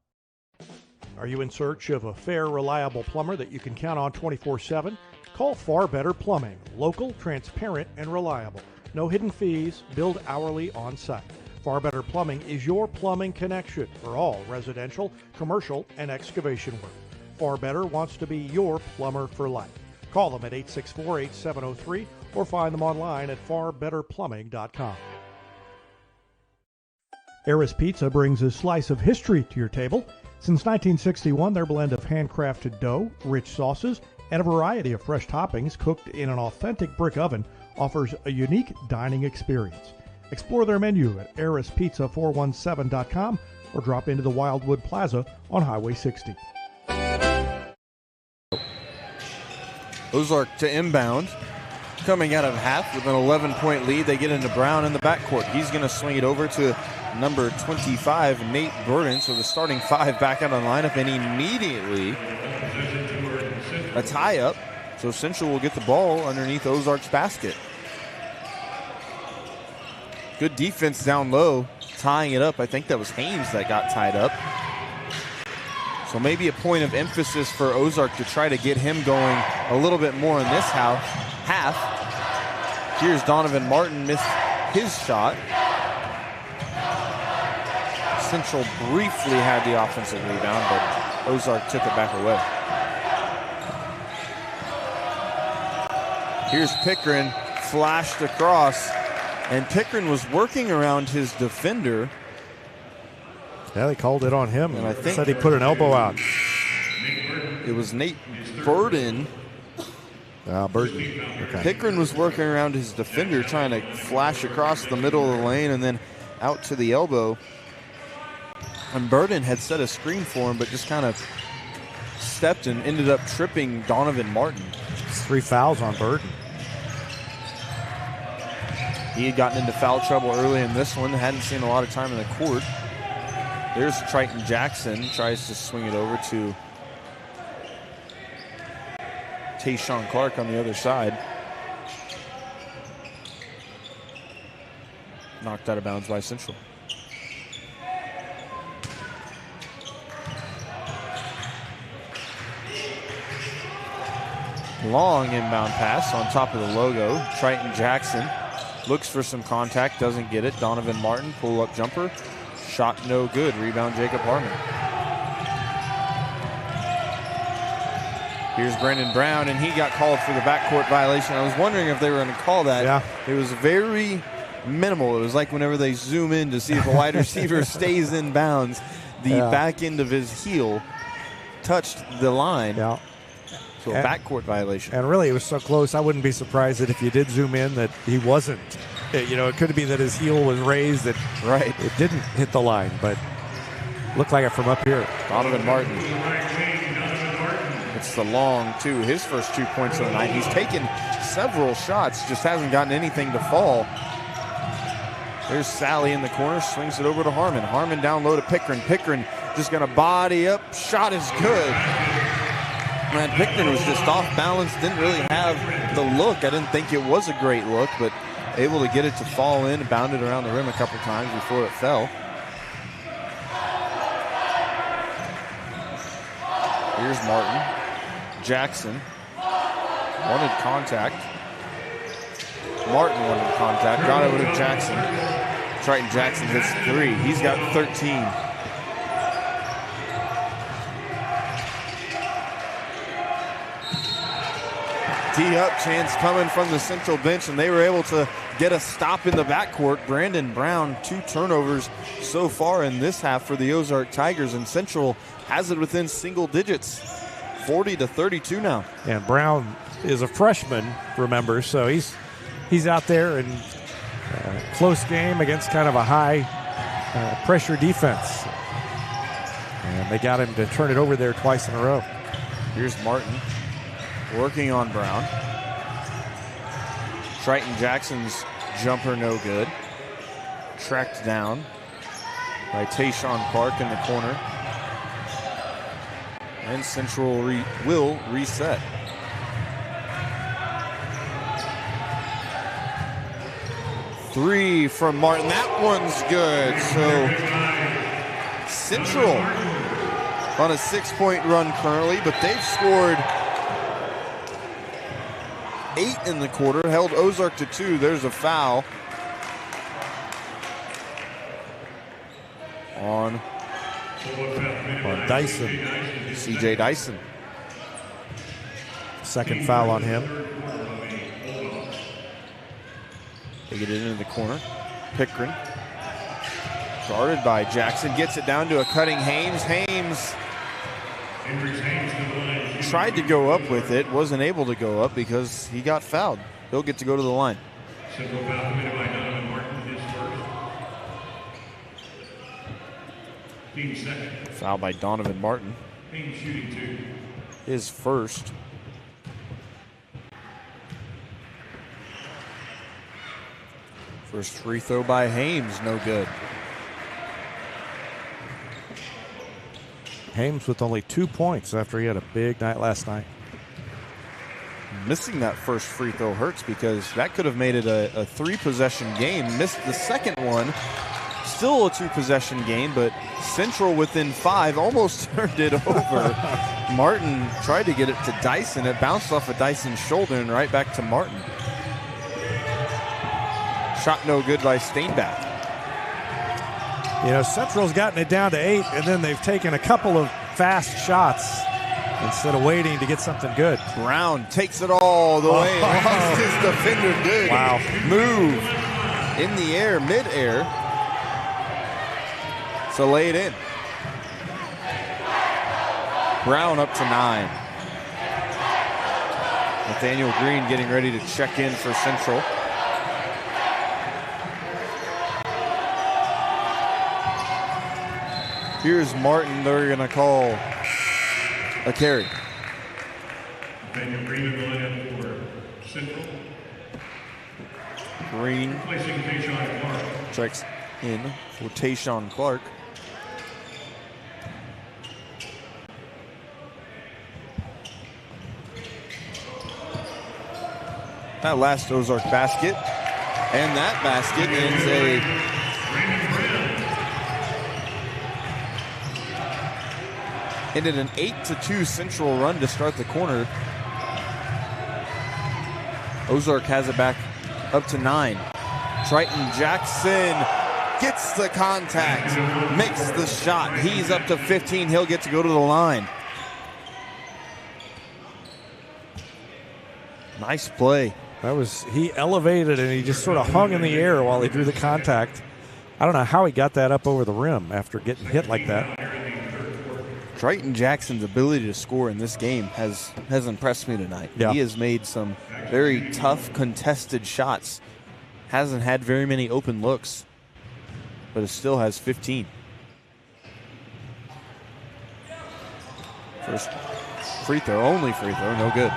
Are you in search of a fair, reliable plumber that you can count on 24/7? Call Far Better Plumbing. Local, transparent, and reliable. No hidden fees, billed hourly on site. Far Better Plumbing is your plumbing connection for all residential, commercial, and excavation work. Far Better wants to be your plumber for life. Call them at 864-8703 or find them online at farbetterplumbing.com. Eris Pizza brings a slice of history to your table. Since 1961, their blend of handcrafted dough, rich sauces, and a variety of fresh toppings cooked in an authentic brick oven offers a unique dining experience. Explore their menu at erispizza417.com or drop into the Wildwood Plaza on Highway 60. Ozark to inbound. Coming out of half with an 11-point lead, they get into Brown in the backcourt. He's going to swing it over to number 25, Nate Burden. So the starting 5 back out on the lineup, and immediately a tie-up. So Central will get the ball underneath Ozark's basket. Good defense down low, tying it up. I think that was Hames that got tied up. So maybe a point of emphasis for Ozark to try to get him going a little bit more in this half. Here's Donovan Martin, missed his shot. Central briefly had the offensive rebound, but Ozark took it back away. Here's Pickren, flashed across, and Pickren was working around his defender. Yeah, they called it on him, and I think said he put an elbow out. It was Nate Burden. Burden. Okay. Pickren was working around his defender, trying to flash across the middle of the lane and then out to the elbow. And Burden had set a screen for him, but just kind of stepped and ended up tripping Donovan Martin. 3 fouls on Burden. He had gotten into foul trouble early in this one, hadn't seen a lot of time in the court. There's Triton Jackson, tries to swing it over to Tayshawn Clark on the other side. Knocked out of bounds by Central. Long inbound pass on top of the logo. Triton Jackson looks for some contact, doesn't get it. Donovan Martin, pull-up jumper. Shot no good. Rebound Jacob Harmon. Here's Brendan Brown, and he got called for the backcourt violation. I was wondering if they were going to call that. Yeah. It was very minimal. It was like whenever they zoom in to see if a wide receiver stays in bounds, the back end of his heel touched the line. Yeah. So a backcourt violation. And really, it was so close, I wouldn't be surprised that if you did zoom in that he wasn't. You know, it could be that his heel was raised, that it didn't hit the line, but looked like it from up here. Donovan Martin. It's the long two, his first 2 points of the night. He's taken several shots, just hasn't gotten anything to fall. There's Sally in the corner, swings it over to Harmon. Harmon down low to Pickren. Pickren just going to body up. Shot is good. Man, Pickren was just off balance, didn't really have the look. I didn't think it was a great look, but able to get it to fall in, bound it around the rim a couple times before it fell. Here's Martin. Jackson wanted contact. Martin wanted contact. Got over to Jackson. Triton Jackson hits 3. He's got 13. D-up chance coming from the Central bench, and they were able to get a stop in the backcourt. Brandon Brown, 2 turnovers so far in this half for the Ozark Tigers, and Central has it within single digits, 40-32 now. And Brown is a freshman, remember, so he's out there in close game against kind of a high pressure defense. And they got him to turn it over there twice in a row. Here's Martin working on Brown. Triton Jackson's jumper no good. Tracked down by Tayshawn Clark in the corner. And Central will reset. Three from Martin. That one's good. So Central on a 6-point run currently, but they've scored 8 in the quarter, held Ozark to 2. There's a foul on Dyson. CJ Dyson. Second foul on him. They get it into the corner. Pickren, guarded by Jackson, gets it down to a cutting Hames. Hames tried to go up with it, wasn't able to go up because he got fouled. He'll get to go to the line. Central foul committed by Donovan Martin, his first. Team second. Foul by Donovan Martin. Team shooting 2. His first. First free throw by Hames, no good. Hames with only 2 points after he had a big night last night. Missing that first free throw hurts because that could have made it a 3-possession game. Missed the second one. Still a 2-possession game, but Central within 5 almost turned it over. Martin tried to get it to Dyson. It bounced off of Dyson's shoulder and right back to Martin. Shot no good by Steinbach. You know, Central's gotten it down to 8, and then they've taken a couple of fast shots instead of waiting to get something good. Brown takes it all the way. Lost his defender good. Wow. Move in the air, mid-air. So lay it in. Brown up to 9. Nathaniel Green getting ready to check in for Central. Here's Martin. They're going to call a carry. Nathaniel Green in the lineup for Central. Green Replacing Tayshawn Clark. checks in for Tayshawn Clark. That last Ozark basket, and that basket ends ended an 8-2 Central run to start the corner. Ozark has it back up to 9. Triton Jackson gets the contact, makes the shot. He's up to 15. He'll get to go to the line. Nice play. He elevated and he just sort of hung in the air while he drew the contact. I don't know how he got that up over the rim after getting hit like that. Triton Jackson's ability to score in this game has impressed me tonight. Yeah. He has made some very tough contested shots. Hasn't had very many open looks, but it still has 15. First free throw, only free throw, no good.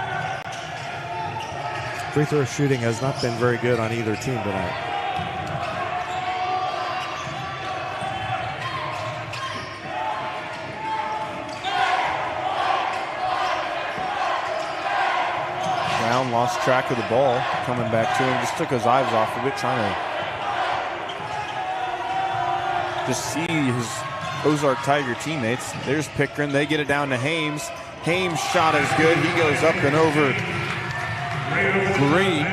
Free throw shooting has not been very good on either team tonight. Brown lost track of the ball, coming back to him, just took his eyes off of it, trying to just see his Ozark Tiger teammates. There's Pickren, they get it down to Hames. Hames' shot is good, he goes up and over Green.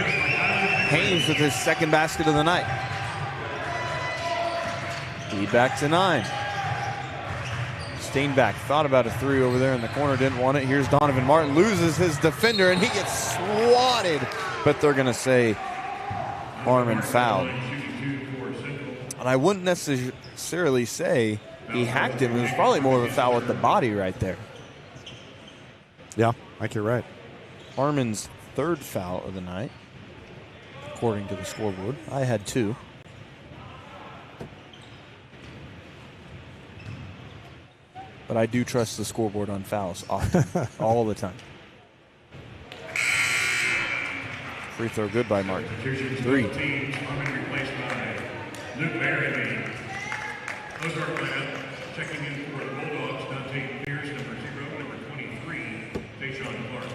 Hames with his second basket of the night. Lead back to 9. Steinbach thought about a 3 over there in the corner, didn't want it. Here's Donovan Martin, loses his defender, and he gets swatted. But they're going to say Harmon fouled. And I wouldn't necessarily say he hacked him. It was probably more of a foul with the body right there. Yeah, I think you're right. Harmon's third foul of the night, according to the scoreboard. I had 2. But I do trust the scoreboard on fouls often, all the time. Free throw good by Martin. 3. Luke Barry. Ozark lineup checking in for the Bulldogs. Dante Pierce, number 0, number 23, Tayshawn Clark.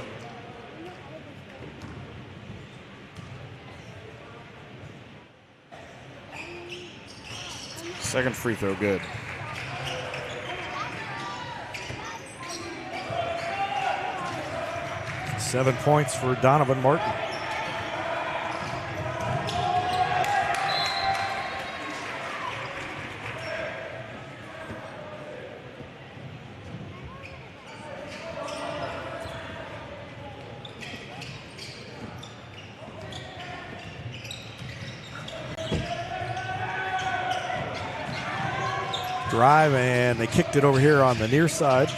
Second free throw good. Seven points for Donovan Martin. Drive, and they kicked it over here on the near side.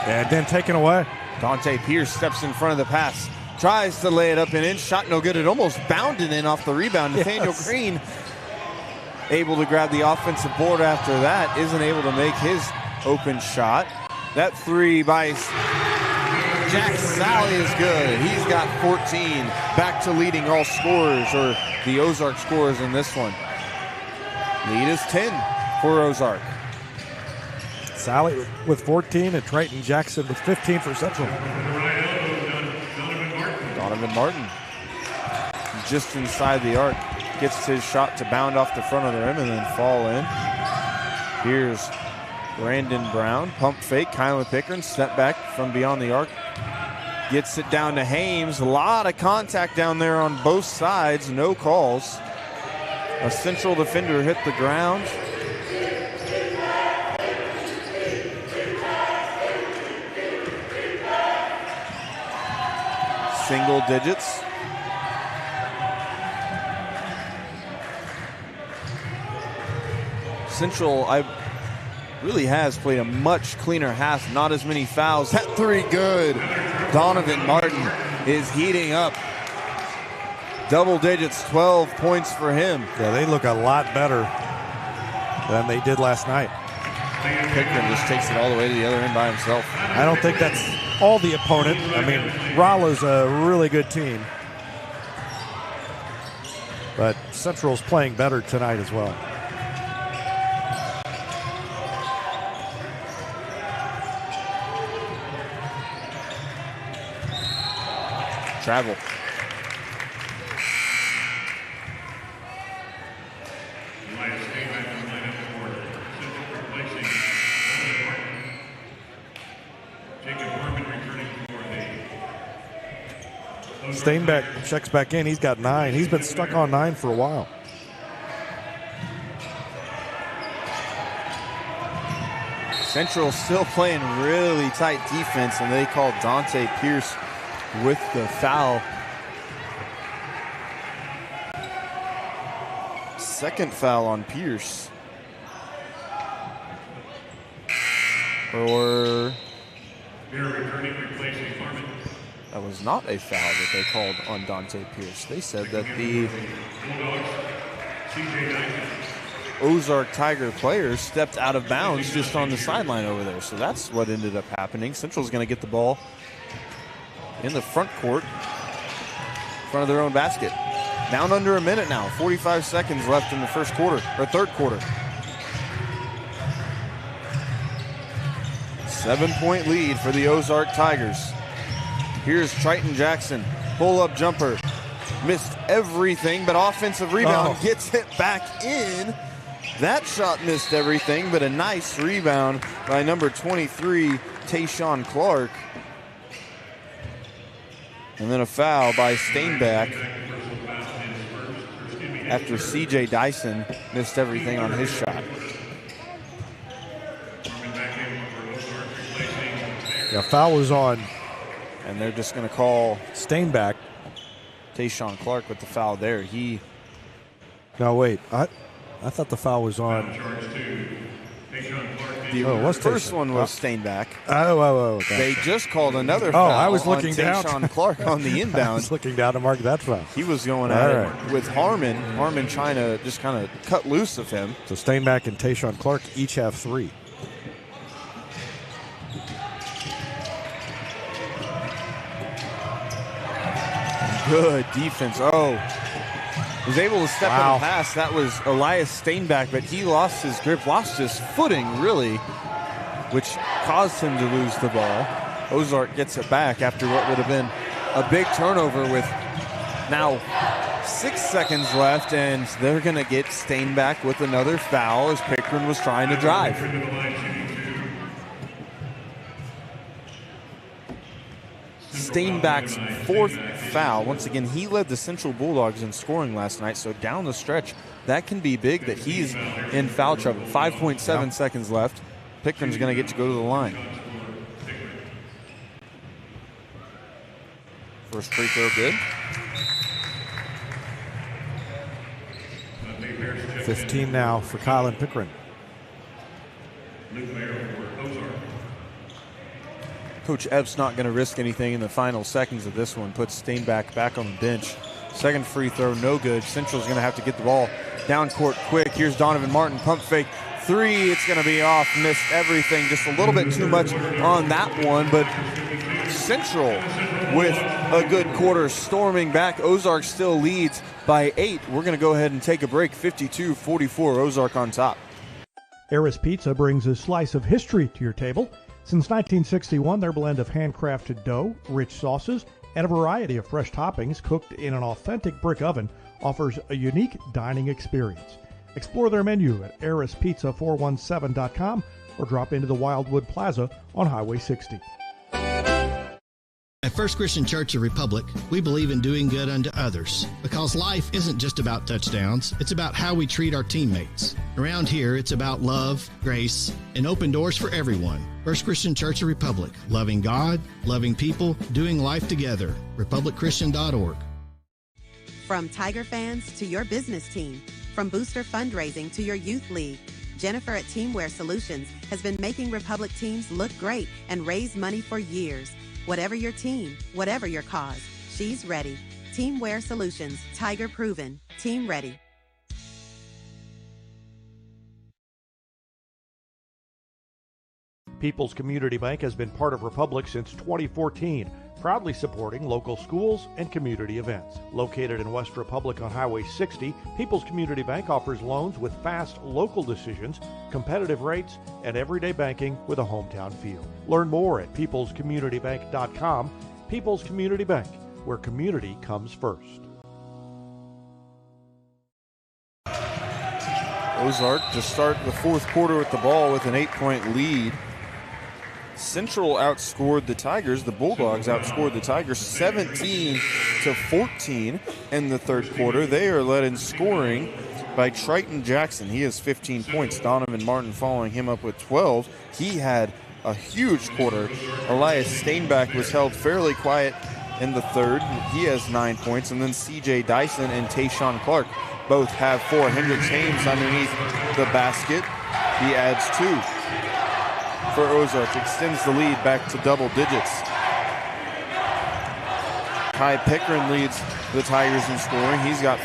And then taken away. Dante Pierce steps in front of the pass. Tries to lay it up and in. Shot no good. It almost bounded in off the rebound. Nathaniel Green able to grab the offensive board after that. Isn't able to make his open shot. That 3 by Jack Sally is good. He's got 14. Back to leading all scorers, or the Ozark scorers in this one. Lead is 10 for Ozark. Sally with 14 and Triton Jackson with 15 for Central. Donovan Martin just inside the arc. Gets his shot to bound off the front of the rim and then fall in. Here's Brandon Brown. Pump fake. Kylan Pickren. Step back from beyond the arc. Gets it down to Hames. A lot of contact down there on both sides. No calls. A Central defender hit the ground. Single digits. Central, really has played a much cleaner half, not as many fouls. That three good. Donovan Martin is heating up. Double digits, 12 points for him. Yeah, they look a lot better than they did last night. Pickering just takes it all the way to the other end by himself. I don't think that's all the opponent. I mean, Rolla's a really good team. But Central's playing better tonight as well. Travel. Stainback checks back in. He's got 9. He's been stuck on 9 for a while. Central still playing really tight defense, and they called Dante Pierce with the foul. Second foul on Pierce. Or that was not a foul that they called on Dante Pierce. They said that the Ozark Tiger players stepped out of bounds just on the sideline over there. So that's what ended up happening. Central's going to get the ball in the front court, in front of their own basket. Down under a minute now. 45 seconds left in the first quarter, or third quarter. 7-point lead for the Ozark Tigers. Here's Triton Jackson. Pull-up jumper. Missed everything, but offensive rebound gets it back in. That shot missed everything, but a nice rebound by number 23, Tayshawn Clark. And then a foul by Stainback after CJ Dyson missed everything on his shot. Yeah, foul was on. And they're just going to call Stainback. Tayshawn Clark with the foul there. No, wait. I thought the foul was on. The first one was Stainback. Okay. They just called another foul. I was looking down. Tayshawn Clark on the inbound. I was looking down to mark that foul. He was going at it with Harmon. Harmon trying to just kind of cut loose of him. So Stainback and Tayshawn Clark each have 3. Good defense. Was able to step on the pass. That was Elias Stainback, but he lost his grip, lost his footing, really, which caused him to lose the ball. Ozark gets it back after what would have been a big turnover with now 6 seconds left, and they're going to get Stainback with another foul as Pickering was trying to drive. Stainback's 4th foul. Once again, he led the Central Bulldogs in scoring last night, so down the stretch, that can be big that he's in foul trouble. 5.7 seconds left. Pickering's going to get to go to the line. First free throw good. 15 now for Colin Pickering. Coach Epp's not going to risk anything in the final seconds of this one. Puts Stainback back on the bench. Second free throw, no good. Central's going to have to get the ball down court quick. Here's Donovan Martin, pump fake. 3, it's going to be off. Missed everything. Just a little bit too much on that one, but Central with a good quarter storming back. Ozark still leads by 8. We're going to go ahead and take a break. 52-44, Ozark on top. Eris Pizza brings a slice of history to your table. Since 1961, their blend of handcrafted dough, rich sauces, and a variety of fresh toppings cooked in an authentic brick oven offers a unique dining experience. Explore their menu at erispizza417.com or drop into the Wildwood Plaza on Highway 60. At First Christian Church of Republic, we believe in doing good unto others because life isn't just about touchdowns, it's about how we treat our teammates. Around here, it's about love, grace, and open doors for everyone. First Christian Church of Republic, loving God, loving people, doing life together. republicchristian.org. From Tiger fans to your business team, from booster fundraising to your youth league, Jennifer at Teamwear Solutions has been making Republic teams look great and raise money for years. Whatever your team, whatever your cause, she's ready. Teamwear Solutions, Tiger proven, team ready. People's Community Bank has been part of Republic since 2014, proudly supporting local schools and community events. Located in West Republic on Highway 60, People's Community Bank offers loans with fast local decisions, competitive rates, and everyday banking with a hometown feel. Learn more at peoplescommunitybank.com. People's Community Bank, where community comes first. Ozark to start the fourth quarter with the ball with an 8-point lead. Central outscored the Tigers. The Bulldogs outscored the Tigers 17-14 in the third quarter. They are led in scoring by Triton Jackson. He has 15 points. Donovan Martin following him up with 12. He had a huge quarter. Elias Steinbach was held fairly quiet in the third. He has 9 points. And then C.J. Dyson and Tayshawn Clark both have 4. Hendricks Hames underneath the basket. He adds 2. For Ozark, extends the lead back to double digits. Kai Pickren leads the Tigers in scoring. He's got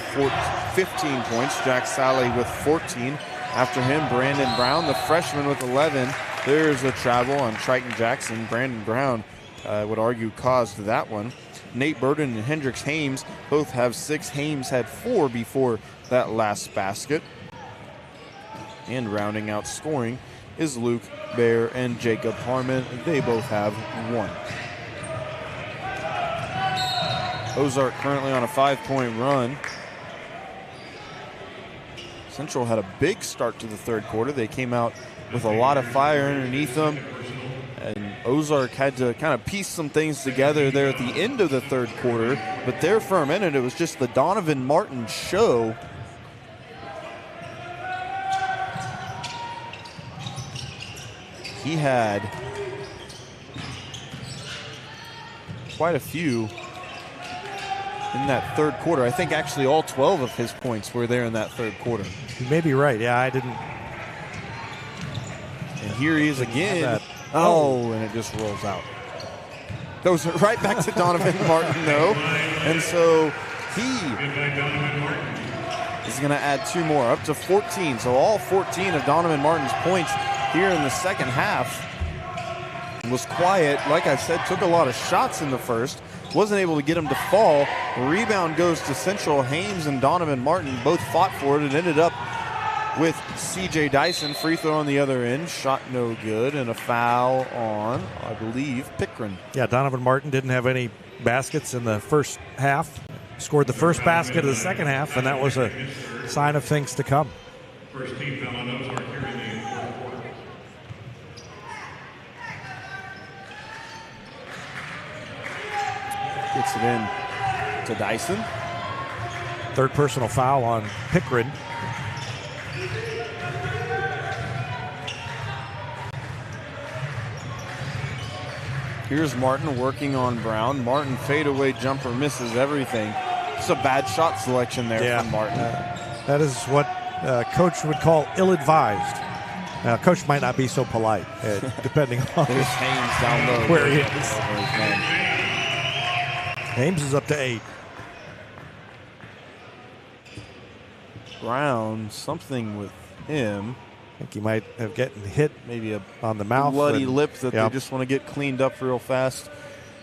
15 points. Jack Sally with 14. After him, Brandon Brown, the freshman, with 11. There's a travel on Triton Jackson. Brandon Brown, I would argue, caused that one. Nate Burden and Hendricks Hames both have 6. Hames had 4 before that last basket. And rounding out scoring is Luke Bear and Jacob Harmon. They both have 1. Ozark currently on a 5-point run. Central had a big start to the third quarter. They came out with a lot of fire underneath them, and Ozark had to kind of piece some things together there at the end of the third quarter. But there for a minute, it was just the Donovan Martin show. He had quite a few in that third quarter. I think actually all 12 of his points were there in that third quarter. You may be right. Yeah, I didn't. And here he is again. And it just rolls out. Goes right back to Donovan Martin, though. And so he is going to add 2 more, up to 14. So all 14 of Donovan Martin's points here in the second half. Was quiet, like I said, took a lot of shots in the first, wasn't able to get him to fall. Rebound goes to Central. Hames and Donovan Martin both fought for it and ended up with C.J. Dyson. Free throw on the other end, shot no good, and a foul on, I believe, Pickren. Yeah, Donovan Martin didn't have any baskets in the first half. Scored the first basket of the second half, and that was a sign of things to come. First team foul on Ozark here in the fourth quarter. Gets it in to Dyson. Third personal foul on Pickren. Here's Martin working on Brown. Martin fadeaway jumper misses everything. It's a bad shot selection there from Martin. That is what Coach would call ill-advised. Now, Coach might not be so polite, depending on There's Hames down low. where he is. Hames is up to 8. Brown, something with him. I think he might have gotten hit maybe on the mouth. Bloody lip that they just want to get cleaned up real fast.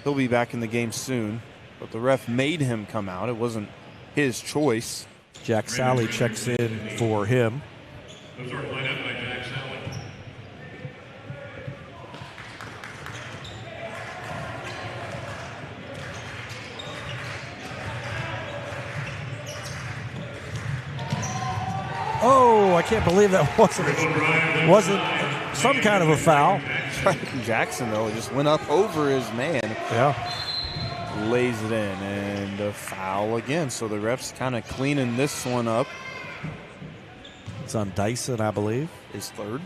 He'll be back in the game soon. But the ref made him come out. It wasn't his choice. Jack Sally checks in for him. Those are lined up by Jack Sally. Oh, I can't believe that wasn't some kind of a foul. Jackson, though, just went up over his man. Yeah. lays it in, and a foul again. So the refs kind of cleaning this one up. It's on Dyson, I believe. His third.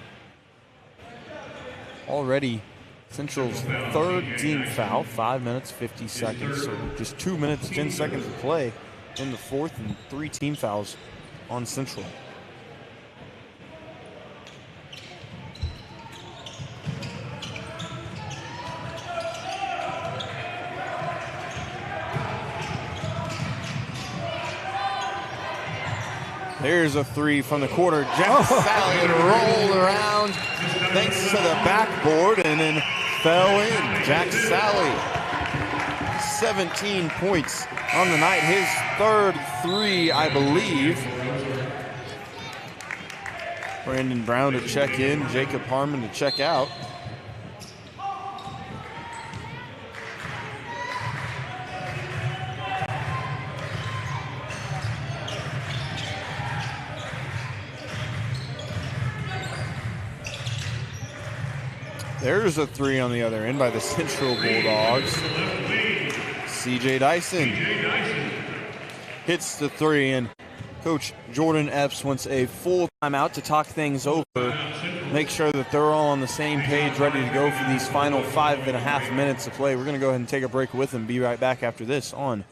Already Central's third team foul, 5 minutes, 50 seconds. So just 2 minutes, 10 seconds to play in the fourth, and 3 team fouls on Central. There's a three from the corner. Jack Sally rolled around thanks to the backboard and then fell in. Jack Sally, 17 points on the night. His third three, I believe. Brandon Brown to check in. Jacob Harmon to check out. There's a three on the other end by the Central Bulldogs. CJ Dyson hits the three, and Coach Jordan Epps wants a full timeout to talk things over, make sure that they're all on the same page, ready to go for these final 5.5 minutes of play. We're going to go ahead and take a break with them. Be right back after this on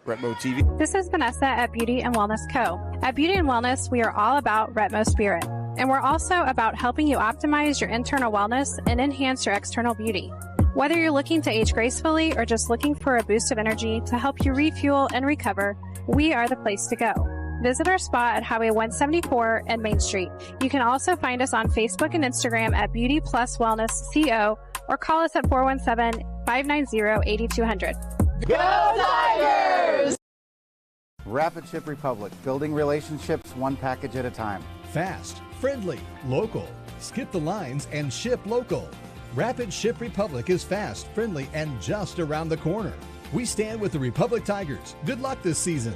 Retmo TV. This is Vanessa at Beauty and Wellness Co. At Beauty and Wellness, we are all about Retmo Spirit. And we're also about helping you optimize your internal wellness and enhance your external beauty. Whether you're looking to age gracefully or just looking for a boost of energy to help you refuel and recover, we are the place to go. Visit our spot at Highway 174 and Main Street. You can also find us on Facebook and Instagram at Beauty Plus Wellness CO or call us at 417-590-8200. Go Tigers! Rapid Ship Republic, building relationships one package at a time. Fast, friendly, local. Skip the lines and ship local. Rapid Ship Republic is fast, friendly, and just around the corner. We stand with the Republic Tigers. Good luck this season.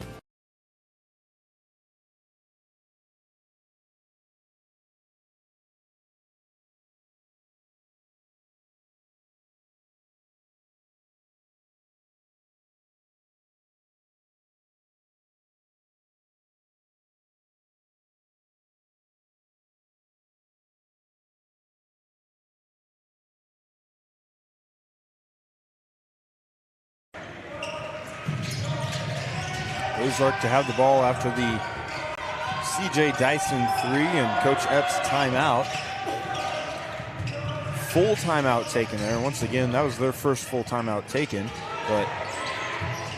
Ozark to have the ball after the CJ Dyson three and Coach Epps timeout. Full timeout taken there. Once again, that was their first full timeout taken, but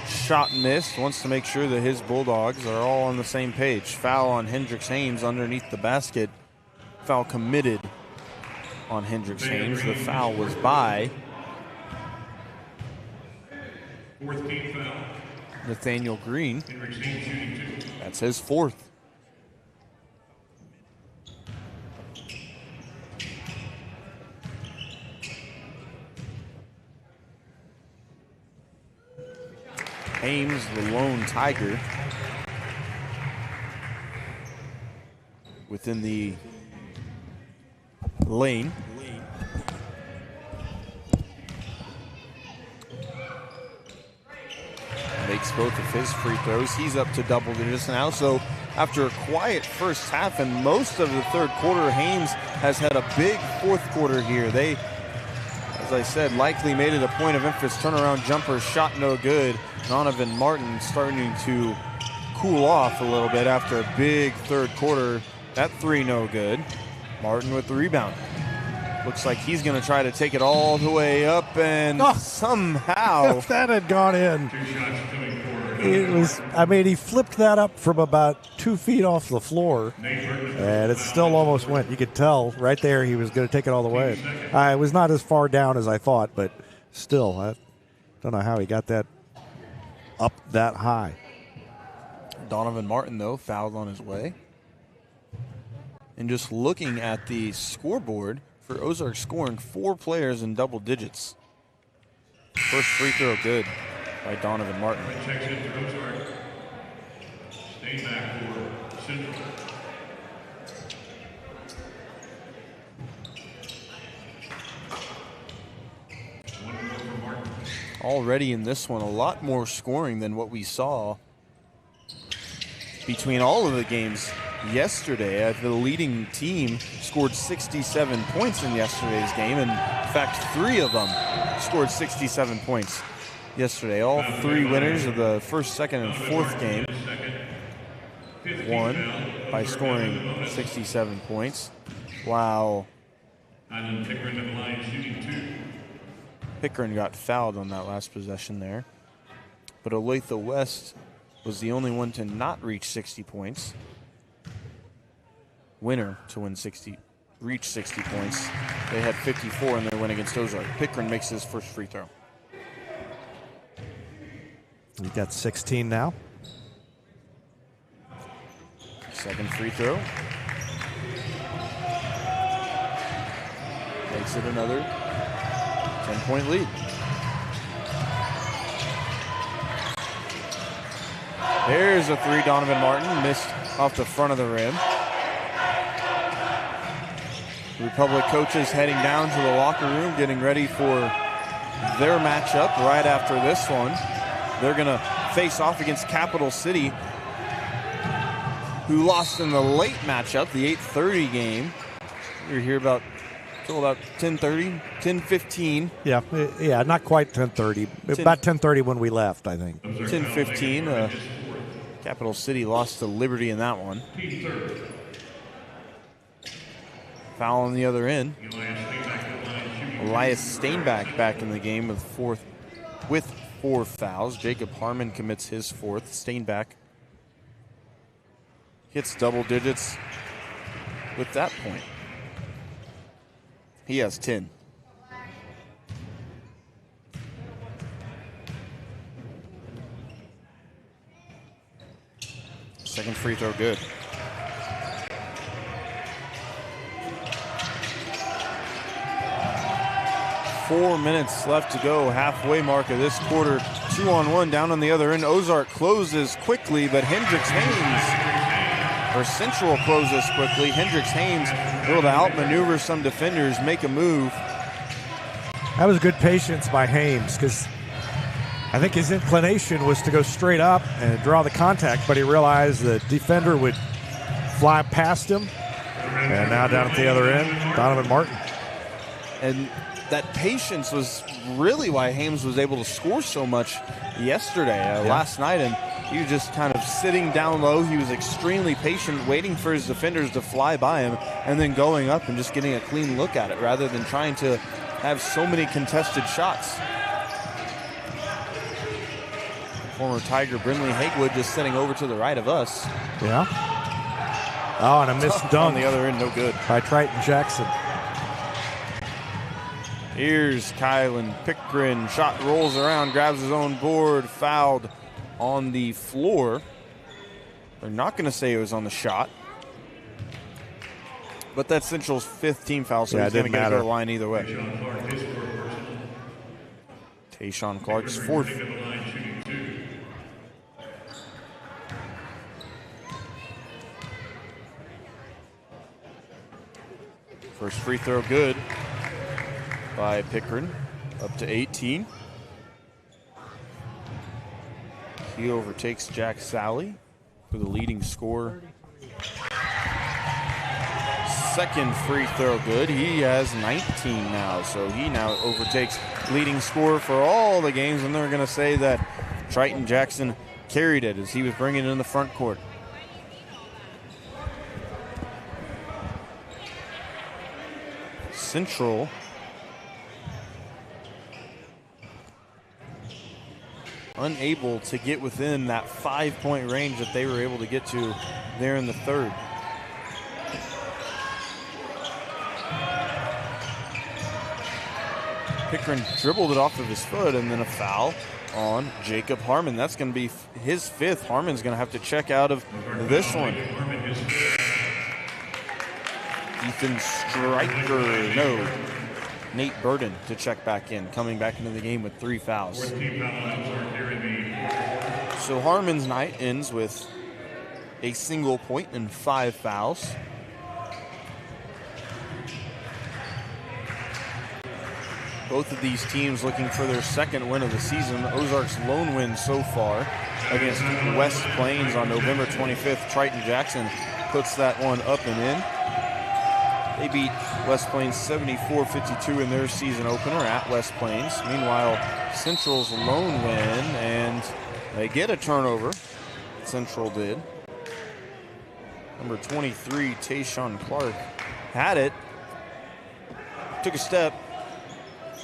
shot missed. Wants to make sure that his Bulldogs are all on the same page. Foul on Hendrix Haynes underneath the basket. Foul committed on Hendrix Haynes. The foul was by Fourth team foul. Nathaniel Green. That's his fourth. Ames, the lone Tiger, within the lane. Makes both of his free throws. He's up to double digits now. So after a quiet first half and most of the third quarter, Haynes has had a big fourth quarter here. They, as I said, likely made it a point of emphasis. Turnaround jumper shot no good. Donovan Martin starting to cool off a little bit after a big third quarter. That three no good. Martin with the rebound. Looks like he's going to try to take it all the way up, and somehow, if that had gone in, it was. I mean, he flipped that up from about 2 feet off the floor, and it still almost went. You could tell right there he was going to take it all the way. It was not as far down as I thought, but still, I don't know how he got that up that high. Donovan Martin, though, fouled on his way. And just looking at the scoreboard for Ozark, scoring 4 players in double digits. First free throw good by Donovan Martin. Checks in for Ozark. Stay back for Central. already in this one, a lot more scoring than what we saw between all of the games yesterday. The leading team scored 67 points in yesterday's game, and in fact 3 of them scored 67 points yesterday. All 3 winners of the first, second, and fourth game won by scoring 67 points. Wow. Pickering got fouled on that last possession there. But Olathe West was the only one to not reach 60 points. Winner to reach 60 points. They had 54 in their win against Ozark. Pickering makes his first free throw. He got 16 now. Second free throw. Makes it another 10-point lead. There's a 3, Donovan Martin, missed off the front of the rim. Republic coaches heading down to the locker room, getting ready for their matchup right after this one. They're going to face off against Capital City, who lost in the late matchup, the 8:30 game. You're here till about 10:30, 10:15. Yeah, not quite 10:30. About 10:30 when we left, I think. 10:15. Capital City lost to Liberty in that one. Foul on the other end. Elias Steinbach back in the game with 4 fouls. Jacob Harmon commits his 4th. Steinbach hits double digits with that point. He has 10. Second free throw good. Four minutes left to go, halfway mark of this quarter. 2-on-1 down on the other end. Ozark closes quickly, but Hendricks Haynes, or Central closes quickly. Hendricks Haynes able to outmaneuver some defenders, make a move. That was good patience by Haynes, because I think his inclination was to go straight up and draw the contact, but he realized the defender would fly past him. And now down at the other end, Donovan Martin. And that patience was really why Haynes was able to score so much yesterday, last night. And he was just kind of sitting down low. He was extremely patient, waiting for his defenders to fly by him, and then going up and just getting a clean look at it, rather than trying to have so many contested shots. Former Tiger Brindley Hagewood just sitting over to the right of us. Yeah. Oh, and a missed dunk on the other end, no good. By Triton Jackson. Here's Kylan Pickren. Shot rolls around, grabs his own board, fouled on the floor. They're not going to say it was on the shot. But that's Central's 5th team foul, so he's going to get to the line either way. Tayshawn Clark's 4th. First free throw good by Pickren, up to 18. He overtakes Jack Sally for the leading scorer. Second free throw good. He has 19 now, so he now overtakes leading scorer for all the games, and they're going to say that Triton Jackson carried it as he was bringing it in the front court. Central unable to get within that 5-point range that they were able to get to there in the third. Pickren dribbled it off of his foot, and then a foul on Jacob Harmon. That's going to be his 5th. Harmon's going to have to check out of this one. Ethan Stryker, no. Nate Burden to check back in, coming back into the game with 3 fouls. So Harmon's night ends with a single point and 5 fouls. Both of these teams looking for their second win of the season. Ozark's lone win so far against West Plains on November 25th. Triton Jackson puts that one up and in. They beat West Plains 74-52 in their season opener at West Plains. Meanwhile, Central's lone win, and they get a turnover. Central did. Number 23, Tayshawn Clark, had it, took a step,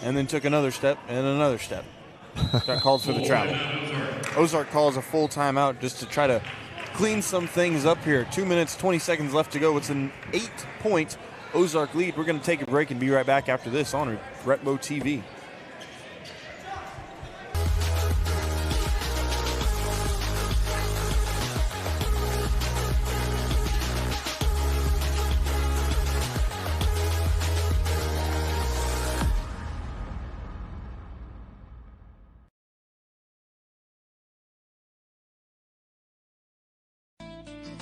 and then took another step and another step. Got called for the travel. Ozark calls a full timeout just to try to clean some things up here. 2 minutes, 20 seconds left to go. It's an 8-point Ozark lead. We're going to take a break and be right back after this on Retmo TV.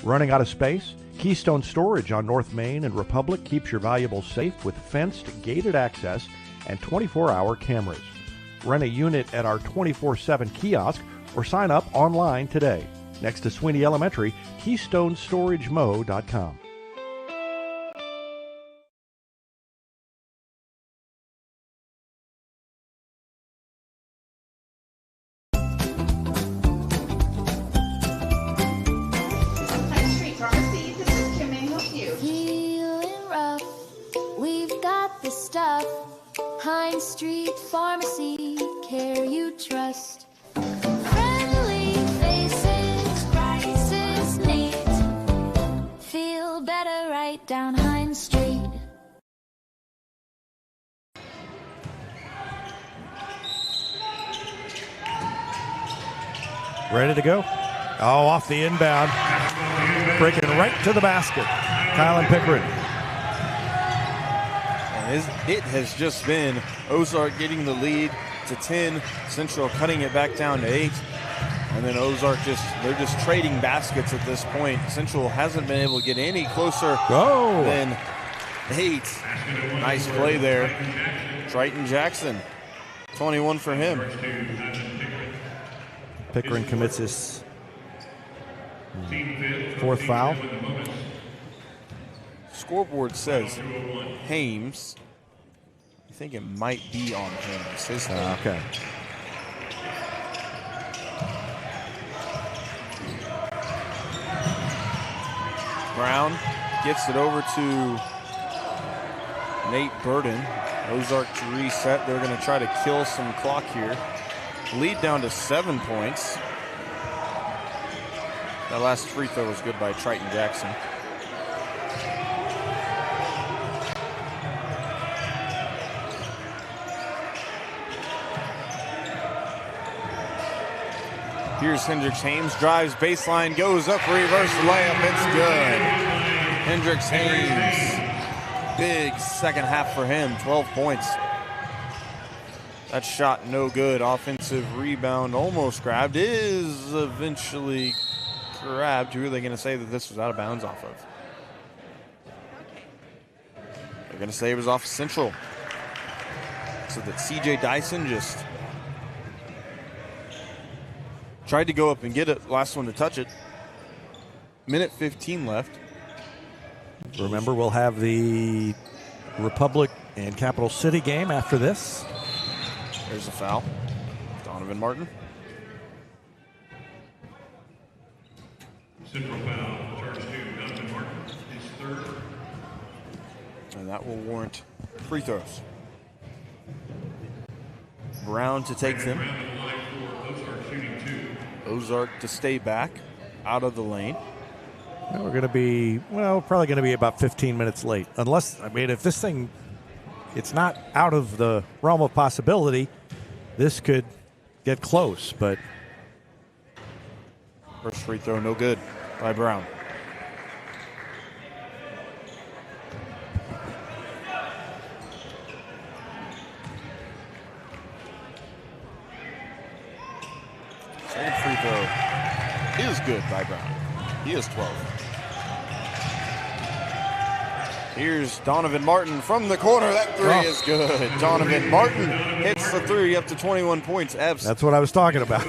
Running out of space? Keystone Storage on North Main and Republic keeps your valuables safe with fenced, gated access and 24-hour cameras. Rent a unit at our 24/7 kiosk or sign up online today. Next to Sweeney Elementary, KeystoneStorageMo.com. Hines Street Pharmacy, care you trust. Friendly faces, crisis needs. Feel better right down Hines Street. Ready to go? Oh, off the inbound. Breaking right to the basket. Kylan Pickering. It has just been Ozark getting the lead to 10, Central cutting it back down to 8, and then Ozark they're just trading baskets at this point. Central hasn't been able to get any closer than 8. Nice play there. Triton Jackson, 21 for him. Pickering commits his fourth foul. Scoreboard says Hames. I think it might be on Hames. Okay. Brown gets it over to Nate Burden. Ozark to reset. They're going to try to kill some clock here. Lead down to 7 points. That last free throw was good by Triton Jackson. Here's Hendricks Hames, drives baseline, goes up, reverse layup, it's good. Hendricks Hames, big second half for him, 12 points. That shot no good. Offensive rebound almost grabbed, is eventually grabbed. Who are they going to say that this was out of bounds off of? They're going to say it was off Central. So that CJ Dyson just tried to go up and get it. Last one to touch it. Minute 15 left. Remember, we'll have the Republic and Capital City game after this. There's a foul. Donovan Martin. Central foul, charge 2, Donovan Martin, his third. And that will warrant free throws. Brown to take them. Ozark to stay back, out of the lane. Well, we're going to be, probably going to be about 15 minutes late. Unless, if this thing, it's not out of the realm of possibility, this could get close, but. First free throw, no good by Brown. Second free throw is good by Brown. He is 12. Here's Donovan Martin from the corner. That three is good. Donovan Martin hits the three up to 21 points. Evs. That's what I was talking about.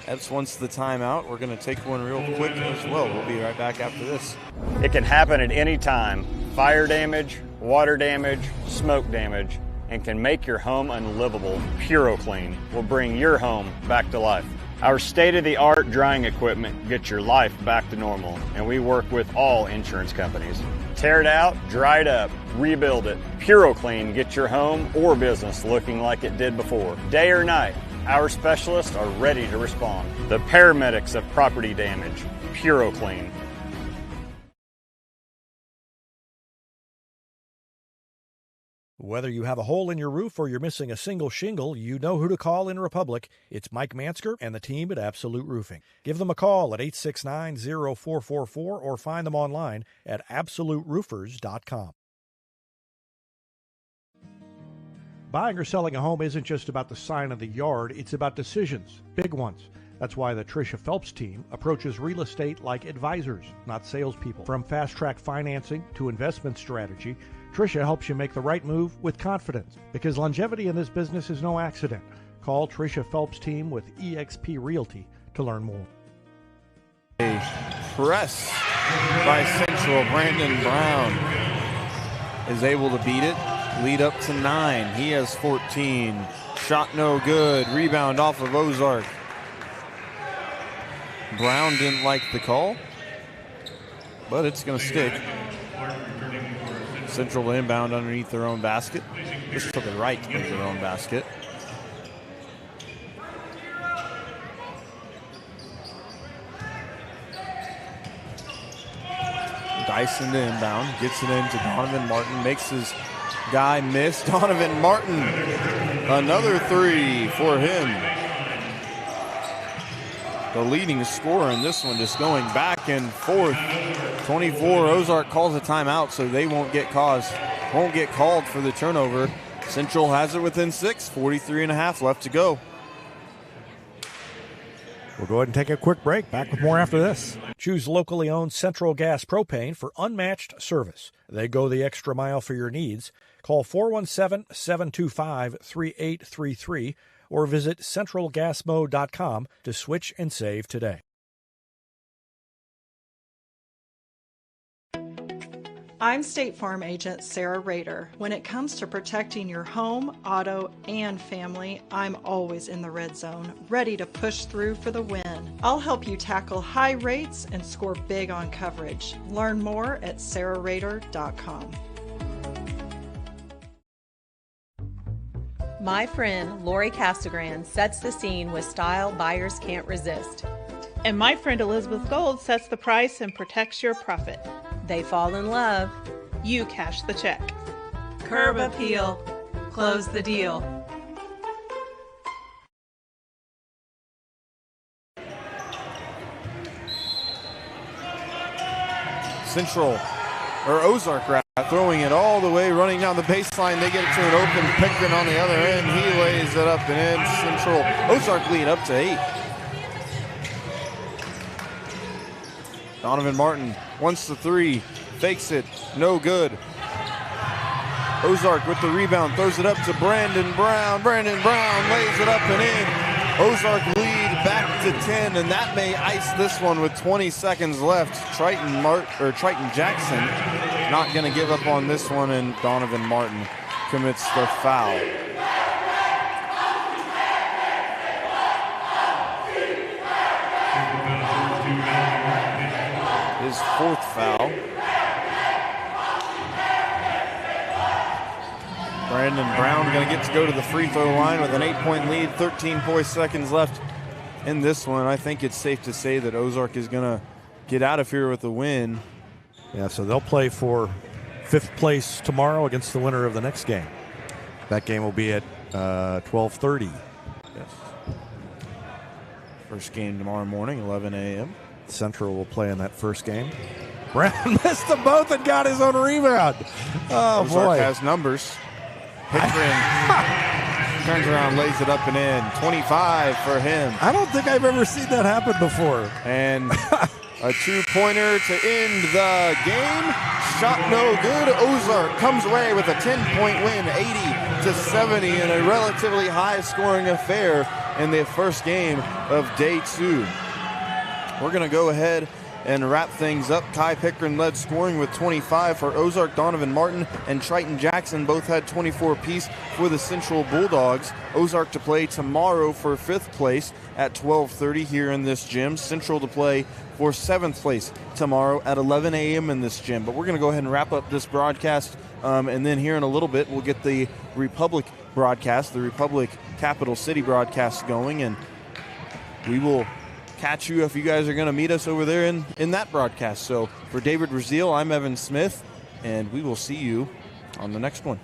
Evs wants the timeout. We're going to take one real quick as well. We'll be right back after this. It can happen at any time. Fire damage, water damage, smoke damage, and can make your home unlivable. PuroClean will bring your home back to life. Our state-of-the-art drying equipment gets your life back to normal, and we work with all insurance companies. Tear it out, dry it up, rebuild it. PuroClean gets your home or business looking like it did before. Day or night, our specialists are ready to respond. The paramedics of property damage. PuroClean. Whether you have a hole in your roof or you're missing a single shingle, you know who to call in Republic. It's Mike Mansker and the team at Absolute Roofing. Give them a call at 869-0444 or find them online at absoluteroofers.com. Buying or selling a home isn't just about the sign of the yard, it's about decisions, big ones. That's why the Tricia Phelps team approaches real estate like advisors, not salespeople. From fast-track financing to investment strategy, Tricia helps you make the right move with confidence, because longevity in this business is no accident. Call Tricia Phelps' team with eXp Realty to learn more. A press by Central. Brandon Brown is able to beat it. Lead up to 9. He has 14. Shot no good. Rebound off of Ozark. Brown didn't like the call, but it's going to stick. Central inbound underneath their own basket. This took it right into their own basket. Dyson to inbound. Gets it into Donovan Martin. Makes his guy miss. Donovan Martin. Another three for him. The leading scorer in this one, just going back and forth. 24. Ozark calls a timeout, so they won't get called for the turnover. Central has it within 6. 43.5 left to go. We'll go ahead and take a quick break. Back with more after this. Choose locally owned Central Gas Propane for unmatched service. They go the extra mile for your needs. Call 417-725-3833 or visit centralgasmo.com to switch and save today. I'm State Farm Agent Sarah Rader. When it comes to protecting your home, auto, and family, I'm always in the red zone, ready to push through for the win. I'll help you tackle high rates and score big on coverage. Learn more at sarahrader.com. My friend Lori Casagrande sets the scene with style buyers can't resist. And my friend Elizabeth Gold sets the price and protects your profit. They fall in love. You cash the check. Curb appeal. Close the deal. Central, or Ozark, throwing it all the way, running down the baseline. They get it to an open Pickton on the other end. He lays it up and in. Central, Ozark lead up to 8. Donovan Martin wants the three, fakes it, no good. Ozark with the rebound, throws it up to Brandon Brown. Brandon Brown lays it up and in. Ozark lead back to 10, and that may ice this one with 20 seconds left. Triton Jackson not going to give up on this one, and Donovan Martin commits the foul. His 4th foul. Brandon Brown going to get to go to the free throw line with an 8-point lead, 13 seconds left in this one. I think it's safe to say that Ozark is going to get out of here with a win. Yeah, so they'll play for 5th place tomorrow against the winner of the next game. That game will be at 12:30. Yes. First game tomorrow morning, 11 a.m. Central will play in that first game. Brown missed them both and got his own rebound. Oh, Ozark boy. has numbers. Pickering turns around, lays it up and in. 25 for him. I don't think I've ever seen that happen before. And a 2-pointer to end the game. shot no good. Ozark comes away with a 10-point win, 80-70, in a relatively high-scoring affair in the first game of day 2. We're going to go ahead and wrap things up. Kai Pickering led scoring with 25 for Ozark. Donovan Martin and Triton Jackson both had 24 apiece for the Central Bulldogs. Ozark to play tomorrow for 5th place at 12:30 here in this gym. Central to play for 7th place tomorrow at 11 a.m. in this gym. But we're going to go ahead and wrap up this broadcast, and then here in a little bit we'll get the Republic broadcast, the Republic Capital City broadcast going, and we will catch you if you guys are going to meet us over there in that broadcast. So for David Brazil, I'm Evan Smith, and we will see you on the next one.